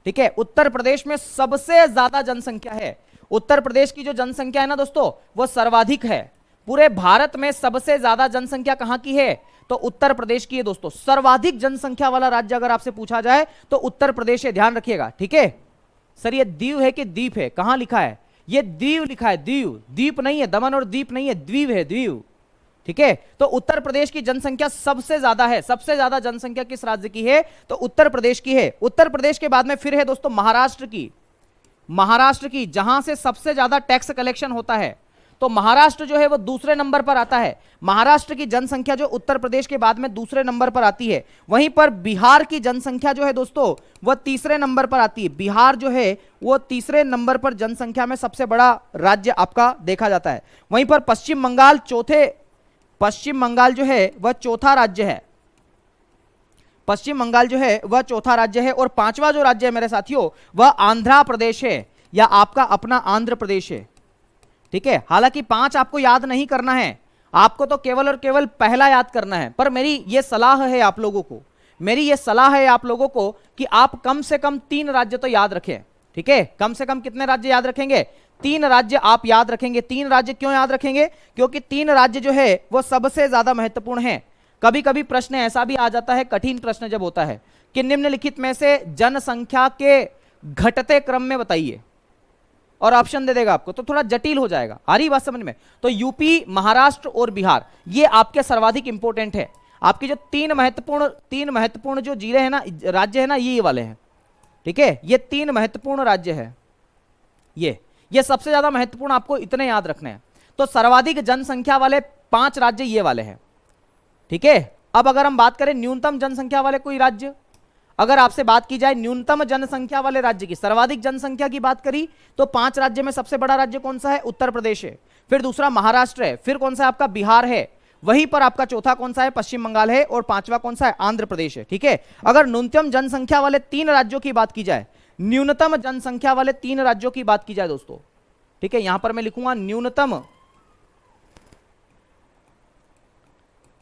ठीक है, उत्तर प्रदेश में सबसे ज्यादा जनसंख्या है। उत्तर प्रदेश की जो जनसंख्या है ना दोस्तों वो सर्वाधिक है। पूरे भारत में सबसे ज्यादा जनसंख्या कहां की है तो उत्तर प्रदेश की है दोस्तों। सर्वाधिक जनसंख्या वाला राज्य अगर आपसे पूछा जाए तो उत्तर प्रदेश है, ध्यान रखिएगा। ठीक है सर, ये दीव है कि द्वीप है, कहां लिखा है, ये दीव लिखा है, दीव, द्वीप नहीं है, दमन और द्वीप नहीं है, द्वीप है, द्वीप। ठीक है, तो उत्तर प्रदेश की जनसंख्या सबसे ज्यादा है। सबसे ज्यादा जनसंख्या किस राज्य की है तो उत्तर प्रदेश की है। उत्तर प्रदेश के बाद में फिर है दोस्तों महाराष्ट्र की, महाराष्ट्र की, जहां से सबसे ज्यादा टैक्स कलेक्शन होता है। तो महाराष्ट्र जो है वो दूसरे नंबर पर आता है। महाराष्ट्र की जनसंख्या जो उत्तर प्रदेश के बाद में दूसरे नंबर पर आती है। वहीं पर बिहार की जनसंख्या जो है दोस्तों वह तीसरे नंबर पर आती है। बिहार जो है वो तीसरे नंबर पर जनसंख्या में सबसे बड़ा राज्य आपका देखा जाता है। वहीं पर पश्चिम बंगाल जो है वह चौथा राज्य है। पश्चिम बंगाल जो है वह चौथा राज्य है। और पांचवा जो राज्य है मेरे साथियों वह आंध्र प्रदेश है, या आपका अपना आंध्र प्रदेश है। ठीक है, हालांकि 5 आपको याद नहीं करना है, आपको तो केवल और केवल पहला याद करना है। पर मेरी यह सलाह है आप लोगों को, मेरी यह सलाह है आप लोगों को कि आप कम से कम 3 राज्य तो याद रखें। ठीक है, कम से कम कितने राज्य याद रखेंगे, 3 राज्य आप याद रखेंगे। 3 राज्य क्यों याद रखेंगे, क्योंकि 3 राज्य जो है वो सबसे ज्यादा महत्वपूर्ण है। कभी कभी प्रश्न ऐसा भी आ जाता है, कठिन प्रश्न जब होता है कि निम्नलिखित में से जनसंख्या के घटते क्रम में बताइए, और ऑप्शन दे देगा आपको, तो थोड़ा जटिल हो जाएगा। आ रही बात समझ में? तो यूपी, महाराष्ट्र और बिहार ये आपके सर्वाधिक इंपॉर्टेंट है। आपके जो 3 महत्वपूर्ण जो जिले हैं ना, राज्य है ना, ये वाले हैं। ठीक है, ये 3 महत्वपूर्ण राज्य है, ये सबसे ज्यादा महत्वपूर्ण, आपको इतने याद रखने हैं। तो सर्वाधिक जनसंख्या वाले 5 राज्य ये वाले हैं। ठीक है, अब अगर हम बात करें न्यूनतम जनसंख्या वाले कोई राज्य, अगर आपसे बात की जाए न्यूनतम जनसंख्या वाले राज्य की, सर्वाधिक जनसंख्या की बात करी तो 5 राज्य में सबसे बड़ा राज्य कौन सा है, उत्तर प्रदेश है। फिर दूसरा महाराष्ट्र है, फिर कौन सा है आपका बिहार है, वहीं पर आपका चौथा कौन सा है, पश्चिम बंगाल है, और 5वां कौन सा है, आंध्र प्रदेश है। ठीक है, अगर न्यूनतम जनसंख्या वाले 3 राज्यों की बात की जाए, न्यूनतम जनसंख्या वाले 3 राज्यों की बात की जाए दोस्तों, ठीक है, यहां पर मैं लिखूंगा न्यूनतम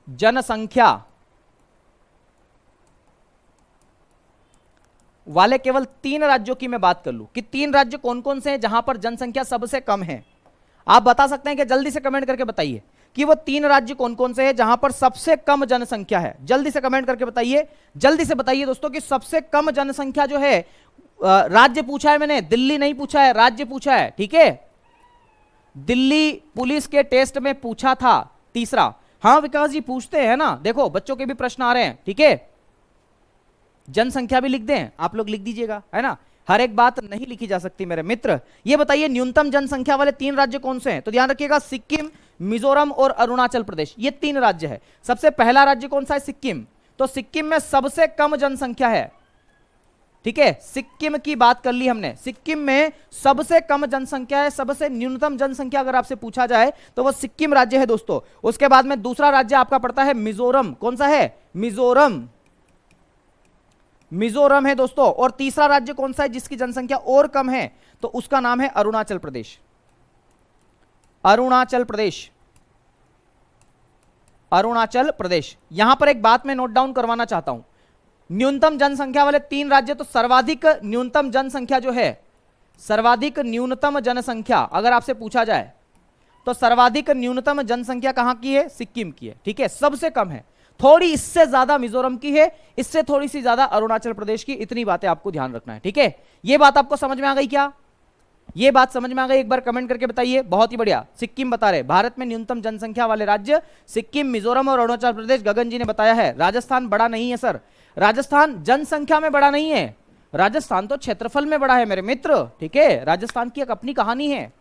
जनसंख्या वाले केवल 3 राज्यों की मैं बात कर लूं कि 3 राज्य कौन कौन से हैं जहां पर जनसंख्या सबसे कम है। आप बता सकते हैं कि जल्दी से कमेंट करके बताइए कि वो 3 राज्य कौन कौन से हैं जहां पर सबसे कम जनसंख्या है। जल्दी से कमेंट करके बताइए, जल्दी से बताइए दोस्तों कि सबसे कम जनसंख्या जो है, राज्य पूछा है मैंने, दिल्ली नहीं पूछा है, राज्य पूछा है। ठीक है, दिल्ली पुलिस के टेस्ट में पूछा था तीसरा। हाँ विकास जी पूछते हैं ना, देखो बच्चों के भी प्रश्न आ रहे हैं। ठीक है, जनसंख्या भी लिख दें, आप लोग लिख दीजिएगा, है ना, हर एक बात नहीं लिखी जा सकती मेरे मित्र। ये बताइए न्यूनतम जनसंख्या वाले 3 राज्य कौन से हैं, तो ध्यान रखिएगा सिक्किम, मिजोरम और अरुणाचल प्रदेश, ये 3 राज्य है। सबसे पहला राज्य कौन सा है, सिक्किम। तो सिक्किम में सबसे कम जनसंख्या है, ठीक है, सिक्किम की बात कर ली हमने। सिक्किम में सबसे कम जनसंख्या है, सबसे न्यूनतम जनसंख्या अगर आपसे पूछा जाए तो वो सिक्किम राज्य है दोस्तों। उसके बाद में दूसरा राज्य आपका पड़ता है मिजोरम। कौन सा है? मिजोरम। मिजोरम है दोस्तों। और तीसरा राज्य कौन सा है जिसकी जनसंख्या और कम है? तो उसका नाम है अरुणाचल प्रदेश। अरुणाचल प्रदेश, अरुणाचल प्रदेश। यहां पर एक बात मैं नोट डाउन करवाना चाहता हूं, न्यूनतम जनसंख्या वाले 3 राज्य, तो सर्वाधिक न्यूनतम जनसंख्या जो है, सर्वाधिक न्यूनतम जनसंख्या अगर आपसे पूछा जाए तो सर्वाधिक न्यूनतम जनसंख्या कहां की है? सिक्किम की है। ठीक है, सबसे कम है, थोड़ी इससे ज्यादा मिजोरम की है, इससे थोड़ी सी ज्यादा अरुणाचल प्रदेश की। इतनी बातें आपको ध्यान रखना है। ठीक है, यह बात आपको समझ में आ गई क्या? ये बात समझ में आ गई? एक बार कमेंट करके बताइए। बहुत ही बढ़िया। सिक्किम बता रहे भारत में न्यूनतम जनसंख्या वाले राज्य सिक्किम, मिजोरम और अरुणाचल प्रदेश। गगन जी ने बताया है। राजस्थान बड़ा नहीं है सर, राजस्थान जनसंख्या में बड़ा नहीं है, राजस्थान तो क्षेत्रफल में बड़ा है मेरे मित्र। ठीक है, राजस्थान की एक अपनी कहानी है।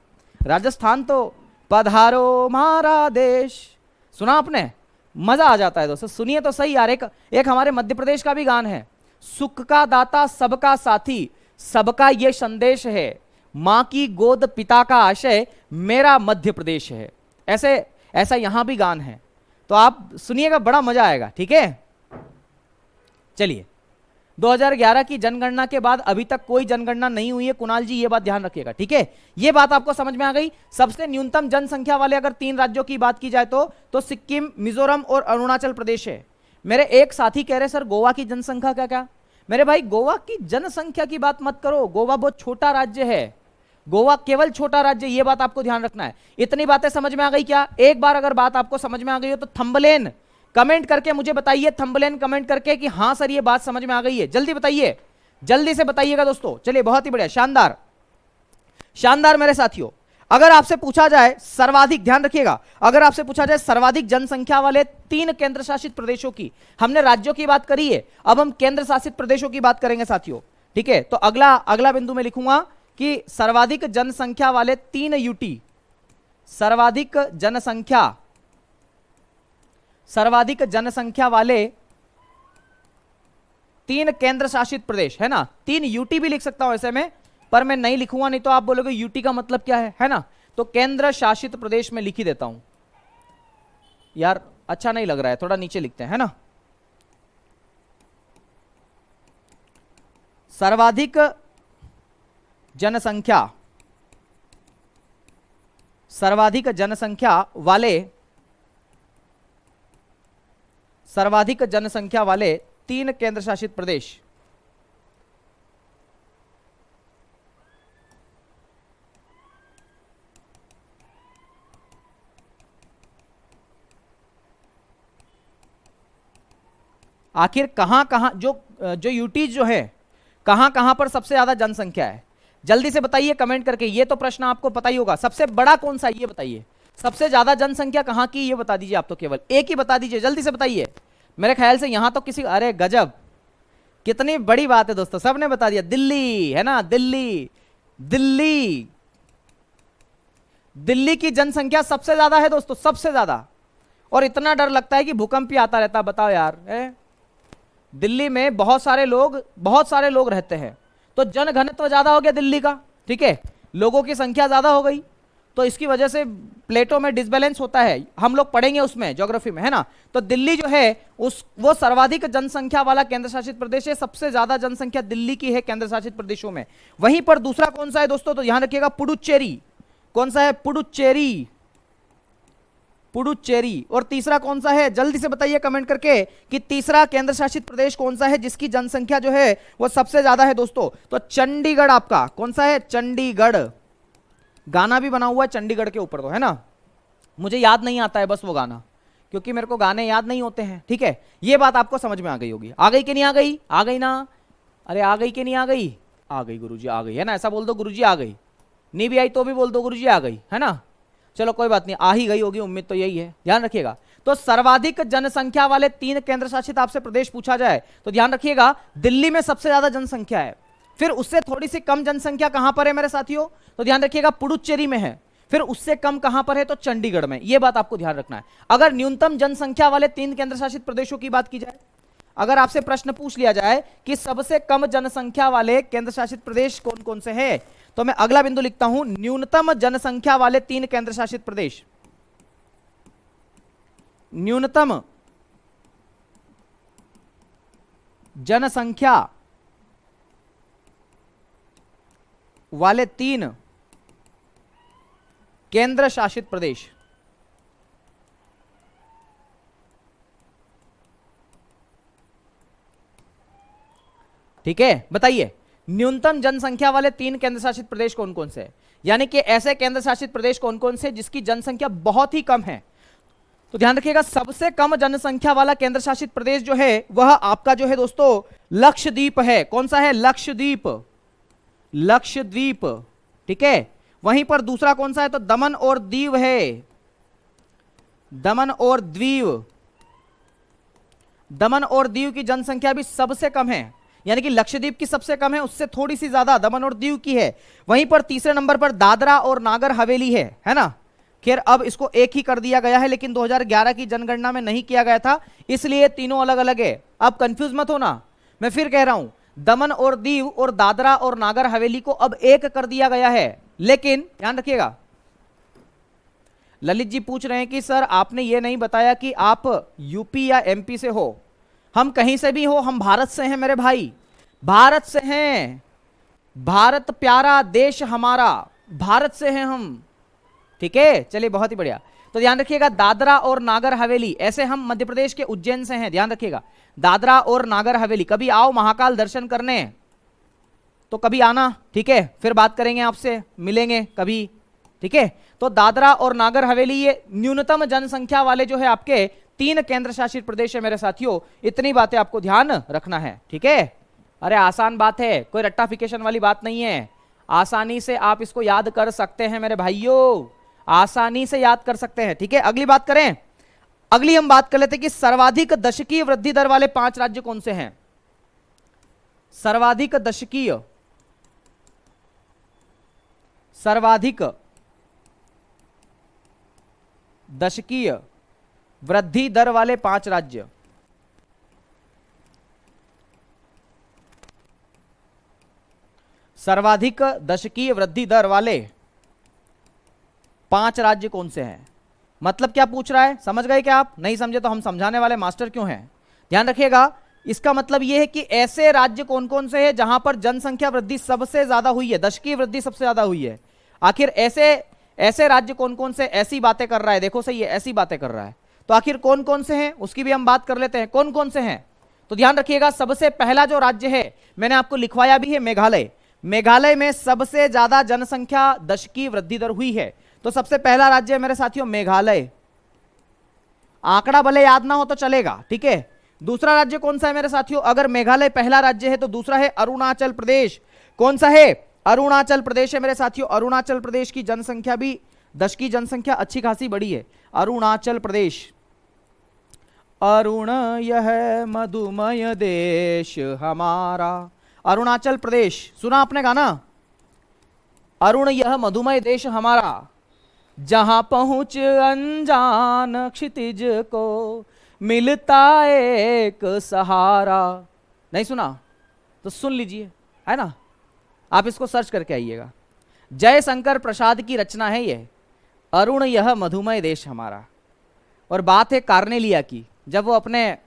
राजस्थान तो पधारो मारा देश, सुना आपने? मजा आ जाता है दोस्तों, सुनिए तो सही यार। एक हमारे मध्य प्रदेश का भी गान है, सुख का दाता सबका साथी, सबका ये संदेश है, मां की गोद पिता का आशय, मेरा मध्य प्रदेश है। ऐसे ऐसा यहां भी गान है, तो आप सुनिएगा, बड़ा मजा आएगा। ठीक है, चलिए 2011 की जनगणना के बाद अभी तक कोई जनगणना नहीं हुई है कुणाल जी, ये बात ध्यान रखिएगा। ठीक है, ये बात आपको समझ में आ गई। सबसे न्यूनतम जनसंख्या वाले अगर 3 राज्यों की बात की जाए तो सिक्किम, मिजोरम और अरुणाचल प्रदेश है। मेरे एक साथी कह रहे सर गोवा की जनसंख्या क्या? क्या मेरे भाई, गोवा की जनसंख्या की बात मत करो, गोवा बहुत छोटा राज्य है, गोवा केवल छोटा राज्य, ये बात आपको ध्यान रखना है। इतनी बातें समझ में आ गई क्या? एक बार अगर बात आपको समझ में आ गई हो तो थंबनेल कमेंट करके मुझे बताइए, थंबनेल कमेंट करके कि हां सर ये बात समझ में आ गई है। जल्दी बताइए, जल्दी से बताइएगा दोस्तों। चलिए, बहुत ही बढ़िया, शानदार शानदार मेरे साथियों। अगर आपसे पूछा जाए सर्वाधिक, ध्यान रखिएगा, अगर आपसे पूछा जाए सर्वाधिक जनसंख्या वाले 3 केंद्र शासित प्रदेशों की, हमने राज्यों की बात करी है, अब हम केंद्र शासित प्रदेशों की बात करेंगे साथियों। ठीक है, तो अगला बिंदु में लिखूंगा कि सर्वाधिक जनसंख्या वाले 3 यूटी, सर्वाधिक जनसंख्या वाले 3 केंद्र शासित प्रदेश, है ना। 3 यूटी भी लिख सकता हूं ऐसे में, पर मैं नहीं लिखूंगा, नहीं तो आप बोलोगे यूटी का मतलब क्या है ना। तो केंद्र शासित प्रदेश में लिख ही देता हूं यार, अच्छा नहीं लग रहा है, थोड़ा नीचे लिखते हैं, है ना। सर्वाधिक जनसंख्या वाले 3 केंद्र शासित प्रदेश। आखिर कहां जो यूटीज जो है, कहां पर सबसे ज्यादा जनसंख्या है? जल्दी से बताइए कमेंट करके। ये तो प्रश्न आपको पता ही होगा, सबसे बड़ा कौन सा है ये बताइए, सबसे ज्यादा जनसंख्या कहां की ये बता दीजिए। आप तो केवल एक ही बता दीजिए, जल्दी से बताइए। मेरे ख्याल से यहां तो किसी, अरे गजब, कितनी बड़ी बात है दोस्तों, सबने बता दिया। दिल्ली, है ना, दिल्ली की जनसंख्या सबसे ज्यादा है दोस्तों, सबसे ज्यादा। और इतना डर लगता है कि भूकंप ही आता रहता, बताओ यार। दिल्ली में बहुत सारे लोग रहते हैं, तो जनघनत्व ज्यादा हो गया दिल्ली का। ठीक है, लोगों की संख्या ज्यादा हो गई, तो इसकी वजह से प्लेटों में डिसबैलेंस होता है, हम लोग पढ़ेंगे उसमें ज्योग्राफी में, है ना। तो दिल्ली जो है वो सर्वाधिक जनसंख्या वाला केंद्र शासित प्रदेश है, सबसे ज्यादा जनसंख्या दिल्ली की है केंद्र शासित प्रदेशों में। वहीं पर दूसरा कौन सा है दोस्तों? तो ध्यान रखिएगा, पुडुचेरी। कौन सा है? पुडुचेरी। और तीसरा कौन सा है? जल्दी से बताइए कमेंट करके कि तीसरा केंद्र शासित प्रदेश कौन सा है जिसकी जनसंख्या जो है वो सबसे ज्यादा है दोस्तों। तो चंडीगढ़ आपका कौन सा है? चंडीगढ़। गाना भी बना हुआ है चंडीगढ़ के ऊपर, तो है ना, मुझे याद नहीं आता है बस वो गाना, क्योंकि मेरे को गाने याद नहीं होते हैं। ठीक है, ये बात आपको समझ में आ गई होगी। आ गई कि नहीं आ गई? आ गई ना? अरे आ गई कि नहीं आ गई? आ गई गुरुजी, आ गई, है ना। ऐसा बोल दो गुरुजी आ गई, नहीं भी आई तो भी बोल दो गुरुजी आ गई, है ना। चलो कोई बात नहीं, आ ही गई होगी, उम्मीद तो यही है। ध्यान रखिएगा, तो सर्वाधिक जनसंख्या वाले 3 केंद्र शासित आपसे प्रदेश पूछा जाए तो ध्यान रखिएगा, दिल्ली में सबसे ज्यादा जनसंख्या है, फिर उससे थोड़ी सी कम जनसंख्या कहां पर है मेरे साथियों? तो ध्यान रखिएगा, पुडुचेरी में है, फिर उससे कम कहां पर है? तो चंडीगढ़ में। यह बात आपको ध्यान रखना है। अगर न्यूनतम जनसंख्या वाले 3 केंद्र शासित प्रदेशों की बात की जाए, अगर आपसे प्रश्न पूछ लिया जाए कि सबसे कम जनसंख्या वाले केंद्र शासित प्रदेश कौन कौन से हैं, तो मैं अगला बिंदु लिखता हूं, न्यूनतम जनसंख्या वाले 3 केंद्र शासित प्रदेश। न्यूनतम जनसंख्या वाले 3 केंद्र शासित प्रदेश। ठीक है, बताइए न्यूनतम जनसंख्या वाले 3 केंद्र शासित प्रदेश कौन कौन से हैं, यानी कि ऐसे केंद्र शासित प्रदेश कौन कौन से जिसकी जनसंख्या बहुत ही कम है। तो ध्यान रखिएगा, सबसे कम जनसंख्या वाला केंद्र शासित प्रदेश जो है वह आपका जो है दोस्तों लक्षद्वीप है। कौन सा है? लक्षद्वीप। लक्षद्वीप, ठीक है। वहीं पर दूसरा कौन सा है? तो दमन और दीव है। दमन और दीव, दमन और दीव की जनसंख्या भी सबसे कम है, यानी कि लक्षद्वीप की सबसे कम है, उससे थोड़ी सी ज्यादा दमन और दीव की है। वहीं पर तीसरे नंबर पर दादरा और नागर हवेली है ना। खैर अब इसको एक ही कर दिया गया है, लेकिन 2011 की जनगणना में नहीं किया गया था, इसलिए तीनों अलग अलग है। आप कंफ्यूज मत होना, मैं फिर कह रहा हूं, दमन और दीव और दादरा और नागर हवेली को अब एक कर दिया गया है। लेकिन ध्यान रखिएगा, ललित जी पूछ रहे हैं कि सर आपने ये नहीं बताया कि आप यूपी या एमपी से हो। हम कहीं से भी हो, हम भारत से हैं मेरे भाई, भारत से हैं। भारत प्यारा देश हमारा, भारत से हैं हम, ठीक है। चलिए बहुत ही बढ़िया। तो ध्यान रखिएगा, दादरा और नागर हवेली, ऐसे हम मध्य प्रदेश के उज्जैन से हैं, ध्यान रखिएगा। दादरा और नागर हवेली, कभी आओ महाकाल दर्शन करने, तो कभी आना, ठीक है, फिर बात करेंगे आपसे, मिलेंगे कभी, ठीक है। तो दादरा और नागर हवेली ये न्यूनतम जनसंख्या वाले जो है आपके 3 केंद्र शासित प्रदेश है मेरे साथियों। इतनी बातें आपको ध्यान रखना है, ठीक है। अरे आसान बात है, कोई रट्टाफिकेशन वाली बात नहीं है, आसानी से आप इसको याद कर सकते हैं मेरे भाइयों, आसानी से याद कर सकते हैं, ठीक है। अगली बात करें, अगली हम बात कर लेते हैं कि सर्वाधिक दशकीय वृद्धि दर वाले 5 राज्य कौन से हैं। सर्वाधिक दशकीय, सर्वाधिक दशकीय वृद्धि दर वाले 5 राज्य। सर्वाधिक दशकीय वृद्धि दर वाले 5 राज्य कौन से हैं? मतलब क्या पूछ रहा है, समझ गए क्या आप? नहीं समझे तो हम समझाने वाले मास्टर क्यों हैं। ध्यान रखिएगा, इसका मतलब यह है कि ऐसे राज्य कौन कौन से हैं जहां पर जनसंख्या वृद्धि सबसे ज्यादा हुई है, दशकीय वृद्धि सबसे ज्यादा हुई है। आखिर ऐसे राज्य कौन कौन से ऐसी बातें कर रहा है, देखो सही है, ऐसी बातें कर रहा है। तो आखिर कौन कौन से हैं उसकी भी हम बात कर लेते हैं, कौन कौन से हैं। तो ध्यान रखिएगा, सबसे पहला जो राज्य है मैंने आपको लिखवाया भी है, मेघालय। मेघालय में सबसे ज्यादा जनसंख्या दशकीय वृद्धि दर हुई है। तो सबसे पहला राज्य है मेरे साथियों मेघालय, आंकड़ा भले याद ना हो तो चलेगा, ठीक है। दूसरा राज्य कौन सा है मेरे साथियों? अगर मेघालय पहला राज्य है तो दूसरा है अरुणाचल प्रदेश। कौन सा है? अरुणाचल प्रदेश है मेरे साथियों। अरुणाचल प्रदेश की जनसंख्या भी, दशकीय जनसंख्या अच्छी खासी बड़ी है। अरुणाचल प्रदेश, अरुण यह मधुमय देश हमारा, अरुणाचल प्रदेश, सुना आपने गाना, अरुण यह मधुमय देश हमारा, जहां पहुंच अनजान क्षितिज को मिलता एक सहारा। नहीं सुना तो सुन लीजिए, है ना, आप इसको सर्च करके आइएगा। जयशंकर प्रसाद की रचना है ये, अरुण यह मधुमय देश हमारा। और बात है कार्नेलिया की, जब वो अपने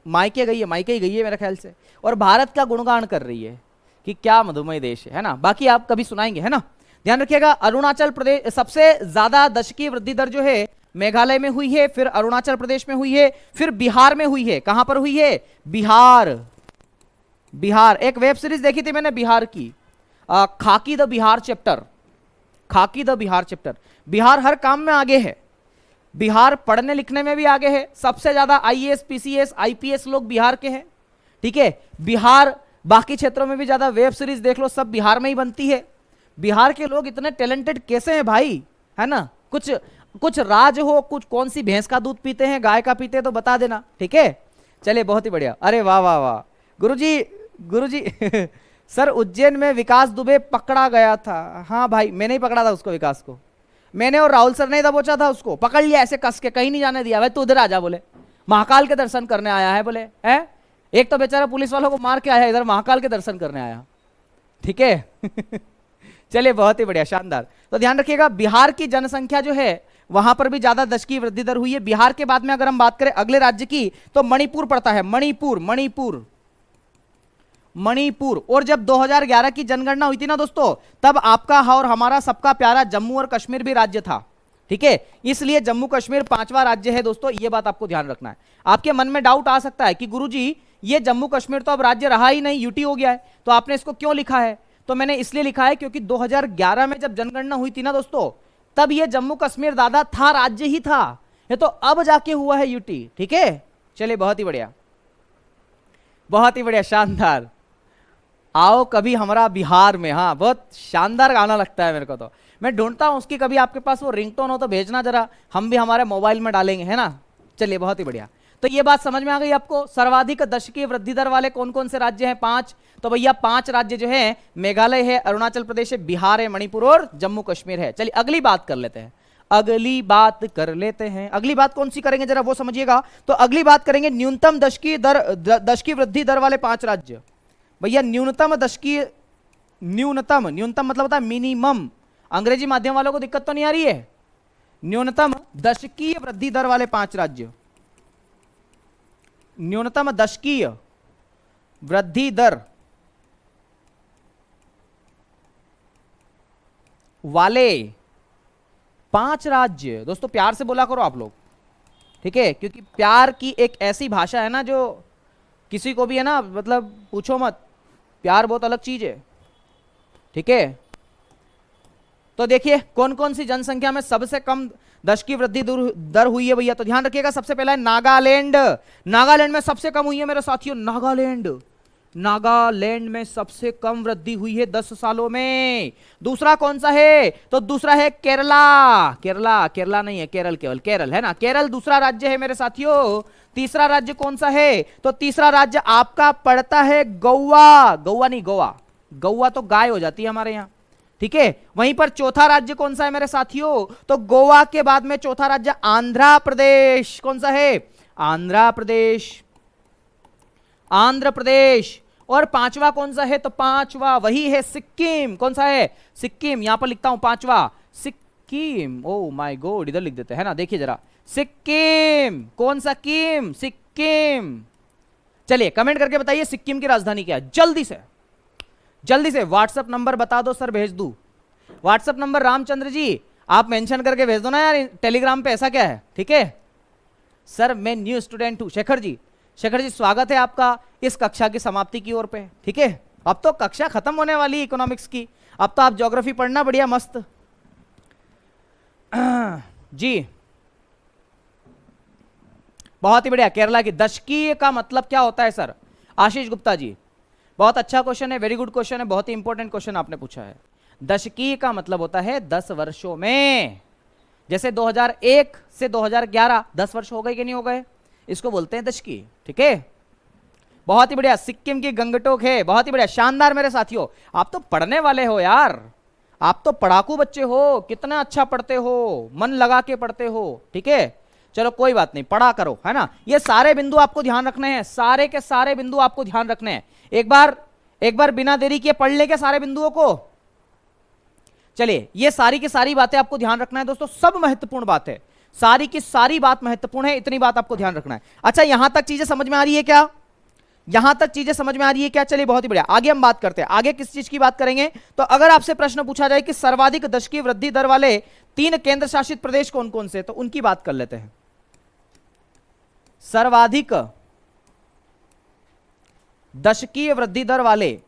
मायके गई है, मायके ही गई है मेरे ख्याल से, और भारत का गुणगान कर रही है कि क्या मधुमय देश है ना। बाकी आप कभी सुनाएंगे, है ना। ध्यान रखिएगा, अरुणाचल प्रदेश सबसे ज्यादा दशकीय वृद्धि दर जो है मेघालय में हुई है, फिर अरुणाचल प्रदेश में हुई है, फिर बिहार में हुई है। कहां पर हुई है? बिहार। बिहार, एक वेब सीरीज देखी थी मैंने बिहार की, खाकी द बिहार चैप्टर, खाकी द बिहार चैप्टर। बिहार हर काम में आगे है, बिहार पढ़ने लिखने में भी आगे है। सबसे ज्यादा आईएएस, पीसीएस, आईपीएस लोग बिहार के हैं, ठीक है। बिहार बाकी क्षेत्रों में भी ज्यादा, वेब सीरीज देख लो सब बिहार में ही बनती है। बिहार के लोग इतने टैलेंटेड कैसे हैं भाई, है ना। कुछ राज हो, कुछ कौन सी भैंस का दूध पीते हैं, गाय का पीते हैं तो बता देना, ठीक है। चलिए बहुत ही बढ़िया। अरे वाह वाह वाह गुरुजी सर उज्जैन में विकास दुबे पकड़ा गया था। हाँ भाई, मैंने ही पकड़ा था उसको, विकास को मैंने और राहुल सर ने ही दबोचा था उसको, पकड़ लिया ऐसे कस के, कहीं नहीं जाने दिया। भाई तू उधर आ जा, बोले महाकाल के दर्शन करने आया है, बोले है एक तो बेचारा पुलिस वालों को मार के आया, इधर महाकाल के दर्शन करने आया। ठीक है चलिए बहुत ही बढ़िया, शानदार। तो ध्यान रखिएगा, बिहार की जनसंख्या जो है वहां पर भी ज्यादा दशकीय वृद्धि दर हुई है। बिहार के बाद में अगर हम बात करें अगले राज्य की तो मणिपुर पड़ता है, मणिपुर मणिपुर मणिपुर। और जब 2011 की जनगणना हुई थी ना दोस्तों, तब आपका और हमारा सबका प्यारा जम्मू और कश्मीर भी राज्य था। ठीक है, इसलिए जम्मू कश्मीर 5वां राज्य है दोस्तों, ये बात आपको ध्यान रखना है। आपके मन में डाउट आ सकता है कि गुरुजी ये जम्मू कश्मीर तो अब राज्य रहा ही नहीं, यूटी हो गया है, तो आपने इसको क्यों लिखा है? तो मैंने इसलिए लिखा है क्योंकि 2011 में जब जनगणना हुई थी ना दोस्तों, तब ये जम्मू कश्मीर दादा था, राज्य ही था, ये तो अब जाके हुआ है यूटी। ठीक है, चलिए बहुत ही बढ़िया, बहुत ही बढ़िया, शानदार। आओ कभी हमारा बिहार में, हाँ बहुत शानदार गाना लगता है मेरे को, तो मैं ढूंढता हूं उसकी, कभी आपके पास वो रिंगटोन हो तो भेजना जरा, हम भी हमारे मोबाइल में डालेंगे, है ना। चलिए बहुत ही बढ़िया, तो ये बात समझ में आ गई आपको। सर्वाधिक दशकीय वृद्धि दर वाले कौन कौन से राज्य हैं? 5। तो भैया 5 राज्य जो है, मेघालय है, अरुणाचल प्रदेश है, बिहार है, मणिपुर और जम्मू कश्मीर है। चलिए अगली बात कर लेते हैं, अगली बात कर लेते हैं। अगली बात कौन सी करेंगे जरा वो समझिएगा। तो अगली बात करेंगे न्यूनतम दशकीय वृद्धि दर वाले 5 राज्य। भैया न्यूनतम दशकीय, न्यूनतम, न्यूनतम मतलब होता है मिनिमम। अंग्रेजी माध्यम वालों को दिक्कत तो नहीं आ रही है? न्यूनतम दशकीय वृद्धि दर वाले 5 राज्य, न्यूनतम दशकीय वृद्धि दर वाले 5 राज्य। दोस्तों प्यार से बोला करो आप लोग, ठीक है, क्योंकि प्यार की एक ऐसी भाषा है ना जो किसी को भी है ना, मतलब पूछो मत, प्यार बहुत अलग चीज है। ठीक है, तो देखिए कौन कौन सी जनसंख्या में सबसे कम दशकीय वृद्धि दर हुई है भैया। तो ध्यान रखिएगा, सबसे पहला है नागालैंड। नागालैंड में सबसे कम हुई है मेरे साथियों, नागालैंड, नागालैंड में सबसे कम वृद्धि हुई है 10 सालों में। दूसरा कौन सा है? तो दूसरा है केरला। केरला, केरला नहीं है, केरल, केवल केरल है ना, केरल दूसरा राज्य है मेरे साथियों। तीसरा राज्य कौन सा है? तो तीसरा राज्य आपका पड़ता है गोवा। गोवा नहीं, गोवा, गोवा तो गाय हो जाती है हमारे यहां। ठीक है, वहीं पर चौथा राज्य कौन सा है मेरे साथियों? तो गोवा के बाद में चौथा राज्य आंध्र प्रदेश। कौन सा है? आंध्र प्रदेश, आंध्र प्रदेश। और 5वां कौन सा है? तो 5वां वही है सिक्किम। कौन सा है? सिक्किम, यहां पर लिखता हूं 5वां, सिक्किम। ओ माय गॉड, इधर लिख देते हैं ना, देखिए जरा, सिक्किम। कौन सा किम? सिक्किम। चलिए कमेंट करके बताइए सिक्किम की राजधानी क्या है, जल्दी से, जल्दी से। व्हाट्सएप नंबर बता दो सर, भेज दूं व्हाट्सएप नंबर। रामचंद्र जी आप मेंशन करके भेज दो ना यार टेलीग्राम पे, ऐसा क्या है? ठीक है सर, मैं न्यू स्टूडेंट हूं। शेखर जी, शेखर जी स्वागत है आपका इस कक्षा की समाप्ति की ओर पे। ठीक है, अब तो कक्षा खत्म होने वाली है इकोनॉमिक्स की, अब तो आप ज्योग्राफी पढ़ना बढ़िया मस्त जी। बहुत ही बढ़िया। केरला की दशकीय का मतलब क्या होता है सर? आशीष गुप्ता जी, बहुत अच्छा क्वेश्चन है, वेरी गुड क्वेश्चन है, बहुत ही इंपॉर्टेंट क्वेश्चन आपने पूछा है। दशकीय का मतलब होता है 10 वर्षों में। जैसे 2001 से 2011 10 वर्ष हो गए कि नहीं हो गए, इसको बोलते हैं दशकीय। ठीक है, बहुत ही बढ़िया। सिक्किम की गंगटोक है, बहुत ही बढ़िया, शानदार मेरे साथियों। आप तो पढ़ने वाले हो यार, आप तो पढ़ाकू बच्चे हो, कितना अच्छा पढ़ते हो, मन लगा के पढ़ते हो। ठीक है, चलो कोई बात नहीं, पढ़ा करो, है ना। ये सारे बिंदु आपको ध्यान रखने हैं, सारे के सारे बिंदु आपको ध्यान रखने हैं। एक बार बिना देरी किए पढ़ लेंगे सारे बिंदुओं को। चलिए, ये सारी की सारी बातें आपको ध्यान रखना है दोस्तों, सब महत्वपूर्ण बात है, सारी की सारी बात महत्वपूर्ण है, इतनी बात आपको ध्यान रखना है। अच्छा, यहां तक चीजें समझ में आ रही है क्या? यहां तक चीजें समझ में आ रही है क्या? चलिए बहुत ही बढ़िया, आगे हम बात करते हैं। आगे किस चीज की बात करेंगे? तो अगर आपसे प्रश्न पूछा जाए कि सर्वाधिक दशकीय वृद्धि दर वाले 3 केंद्र शासित प्रदेश कौन कौन से, तो उनकी बात कर लेते हैं। सर्वाधिक दशकीय वृद्धि दर वाले,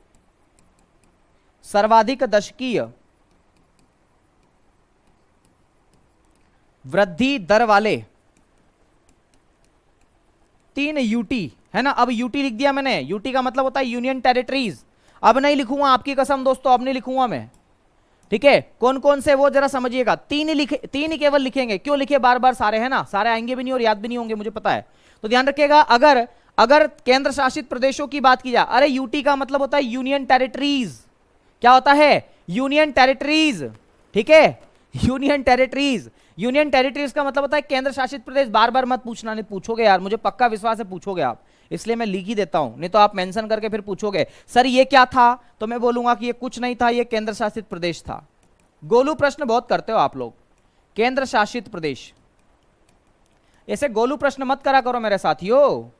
सर्वाधिक दशकीय वृद्धि दर वाले 3 यूटी है ना। अब यूटी लिख दिया मैंने, यूटी का मतलब होता है यूनियन टेरिटरीज। अब नहीं लिखूंगा, आपकी कसम दोस्तों, अब नहीं लिखूंगा मैं। ठीक है, कौन कौन से वो जरा समझिएगा। 3 ही केवल लिखेंगे, क्यों लिखे बार बार सारे, है ना, सारे आएंगे भी नहीं और याद भी नहीं होंगे, मुझे पता है। तो ध्यान रखिएगा, अगर केंद्र शासित प्रदेशों की बात की जाए, अरे यूटी का मतलब होता है यूनियन टेरिटरीज। क्या होता है? Union territories. ठीक है, यूनियन टेरिटरीज। यूनियन टेरिटरीज का मतलब होता है केंद्र शासित प्रदेश। बार बार मत पूछना, नहीं पूछोगे यार, मुझे पक्का विश्वास है पूछोगे आप। इसलिए मैं लिख ही देता हूं, नहीं तो आप मेंशन करके फिर पूछोगे सर ये क्या था, तो मैं बोलूंगा कि ये कुछ नहीं था, ये केंद्र शासित प्रदेश था। गोलू प्रश्न बहुत करते हो आप लोग, केंद्र शासित प्रदेश, ऐसे गोलू प्रश्न मत करा करो मेरे साथियों।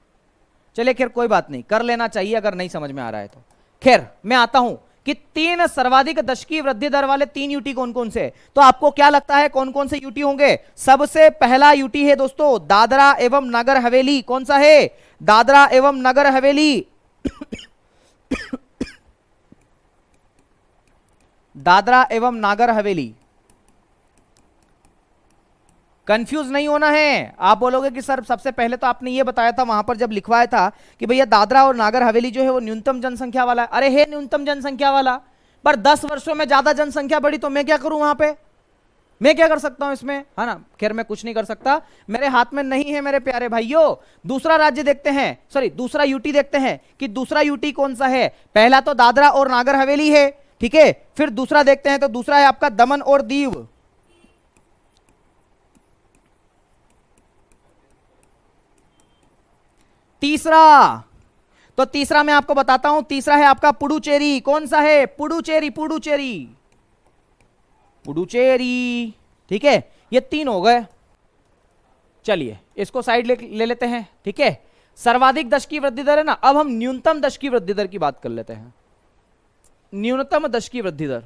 चलिए खैर कोई बात नहीं, कर लेना चाहिए अगर नहीं समझ में आ रहा है तो। खैर मैं आता हूं कि 3 सर्वाधिक दशकीय वृद्धि दर वाले 3 यूटी कौन कौन से, तो आपको क्या लगता है कौन कौन से यूटी होंगे? सबसे पहला यूटी है दोस्तों दादरा एवं नगर हवेली। कौन सा है? दादरा एवं नगर हवेली। दादरा एवं नागर हवेली। कंफ्यूज नहीं होना है। आप बोलोगे कि सर सबसे पहले तो आपने ये बताया था वहां पर जब लिखवाया था कि भैया दादरा और नागर हवेली जो है वो न्यूनतम जनसंख्या वाला है। अरे है न्यूनतम जनसंख्या वाला, पर 10 वर्षों में ज्यादा जनसंख्या बढ़ी तो मैं क्या करूं वहां पे? मैं क्या कर सकता हूं इसमें, है ना? खैर मैं कुछ नहीं कर सकता, मेरे हाथ में नहीं है मेरे प्यारे भाइयों। दूसरा राज्य देखते हैं, सॉरी दूसरा यूटी देखते हैं कि दूसरा यूटी कौन सा है। पहला तो दादरा और नागर हवेली है, ठीक है। फिर दूसरा देखते हैं तो दूसरा है आपका दमन और दीव। तीसरा, तो तीसरा मैं आपको बताता हूं, तीसरा है आपका पुडुचेरी। कौन सा है? पुडुचेरी, पुडुचेरी, पुडुचेरी, ठीक है। ये 3 हो गए। चलिए इसको साइड ले लेते हैं, ठीक है। सर्वाधिक दशकीय वृद्धि दर है ना, अब हम न्यूनतम दशकीय वृद्धि दर की बात कर लेते हैं। न्यूनतम दशकीय वृद्धि दर,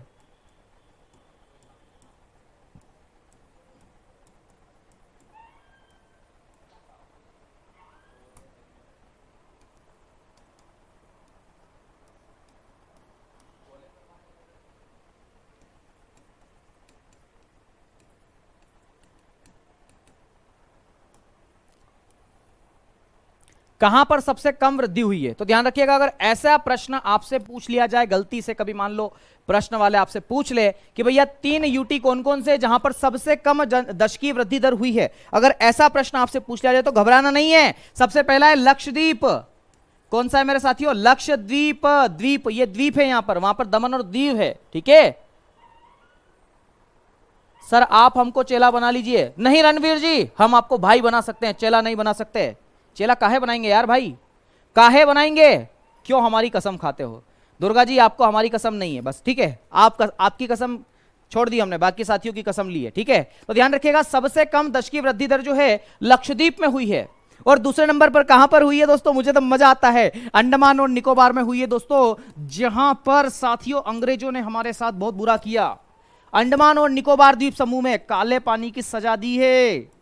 कहां पर सबसे कम वृद्धि हुई है? तो ध्यान रखिएगा, अगर ऐसा प्रश्न आपसे पूछ लिया जाए गलती से, कभी मान लो प्रश्न वाले आपसे पूछ ले कि भैया 3 यूटी कौन कौन से जहां पर सबसे कम दशकीय वृद्धि दर हुई है, अगर ऐसा प्रश्न आपसे पूछ लिया जाए तो घबराना नहीं है। सबसे पहला है लक्षद्वीप। कौन सा है मेरे साथियों? लक्षद्वीप। द्वीप, ये द्वीप है यहां पर, वहां पर दमन और दीव है, ठीक है। सर आप हमको चेला बना लीजिए। नहीं रणवीर जी, हम आपको भाई बना सकते हैं, चेला नहीं बना सकते। चेला काहे बनाएंगे यार भाई, काहे बनाएंगे? क्यों हमारी कसम खाते हो? दुर्गा जी आपको हमारी कसम नहीं है बस, ठीक है। आपकी कसम छोड़ दी हमने, बाकी साथियों की कसम ली है, ठीक है। तो ध्यान रखिएगा सबसे कम दशकीय वृद्धि दर जो है लक्षद्वीप में हुई है। और दूसरे नंबर पर कहां पर हुई है दोस्तों? मुझे तो मजा आता है, अंडमान और निकोबार में हुई है दोस्तों, जहां पर साथियों अंग्रेजों ने हमारे साथ बहुत बुरा किया। अंडमान और निकोबार द्वीप समूह में काले पानी की सजा दी है।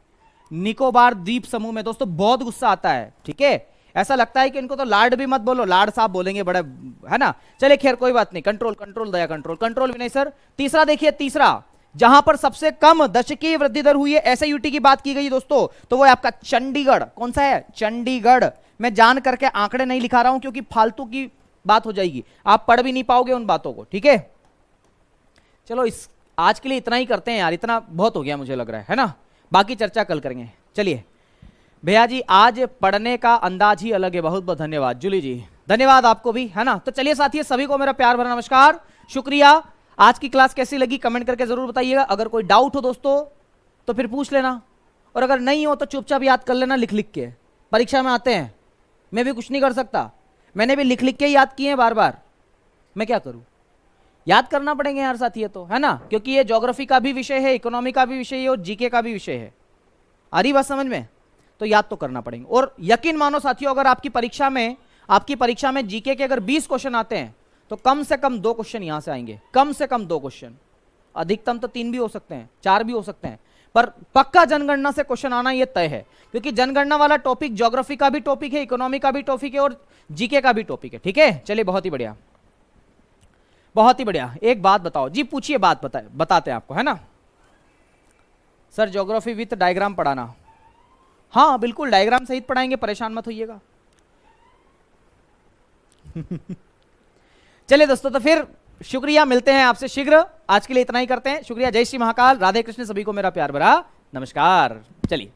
निकोबार द्वीप समूह में दोस्तों बहुत गुस्सा आता है, ठीक है। ऐसा लगता है कि इनको तो लार्ड भी मत बोलो, लार्ड साहब बोलेंगे बड़े, है ना। चलिए खैर कोई बात नहीं, कंट्रोल कंट्रोल दया कंट्रोल, कंट्रोल भी नहीं सर। तीसरा देखिए, तीसरा जहां पर सबसे कम दशकीय वृद्धि दर हुई है ऐसे यूटी की बात की गई दोस्तों, तो वो है आपका चंडीगढ़। कौन सा है? चंडीगढ़। मैं जान करके आंकड़े नहीं लिखा रहा हूं क्योंकि फालतू की बात हो जाएगी, आप पढ़ भी नहीं पाओगे उन बातों को, ठीक है। चलो इस आज के लिए इतना ही करते हैं यार, इतना बहुत हो गया मुझे लग रहा है ना। बाकी चर्चा कल करेंगे। चलिए भैया जी आज पढ़ने का अंदाज ही अलग है। बहुत बहुत धन्यवाद जूली जी, धन्यवाद आपको भी, है ना। तो चलिए साथियों सभी को मेरा प्यार भरा नमस्कार, शुक्रिया। आज की क्लास कैसी लगी कमेंट करके जरूर बताइएगा। अगर कोई डाउट हो दोस्तों तो फिर पूछ लेना, और अगर नहीं हो तो चुपचाप याद कर लेना लिख लिख के। परीक्षा में आते हैं, मैं भी कुछ नहीं कर सकता, मैंने भी लिख लिख के याद किए हैं बार बार, मैं क्या करूं? याद करना पड़ेंगे यार साथी, तो है ना, क्योंकि ये ज्योग्राफी का भी विषय है, इकोनॉमी का भी विषय है और जीके का भी विषय है। आ रही बात समझ में? तो याद तो करना पड़ेंगे। और यकीन मानो साथियों, अगर आपकी परीक्षा में जीके के अगर 20 क्वेश्चन आते हैं तो कम से कम 2 क्वेश्चन यहां से आएंगे, कम से कम 2 क्वेश्चन, अधिकतम तो 3 भी हो सकते हैं, 4 भी हो सकते हैं, पर पक्का जनगणना से क्वेश्चन आना यह तय है, क्योंकि जनगणना वाला टॉपिक ज्योग्राफी का भी टॉपिक है, इकोनॉमी का भी टॉपिक है और जीके का भी टॉपिक है, ठीक है। चलिए बहुत ही बढ़िया, बहुत ही बढ़िया। एक बात बताओ जी, पूछिए, बात बताते हैं आपको, है ना। सर ज्योग्राफी विथ डायग्राम पढ़ाना, हाँ बिल्कुल डायग्राम सहित पढ़ाएंगे, परेशान मत होइएगा। चलिए दोस्तों, तो फिर शुक्रिया, मिलते हैं आपसे शीघ्र। आज के लिए इतना ही करते हैं, शुक्रिया। जय श्री महाकाल, राधे कृष्ण, सभी को मेरा प्यार भरा नमस्कार। चलिए।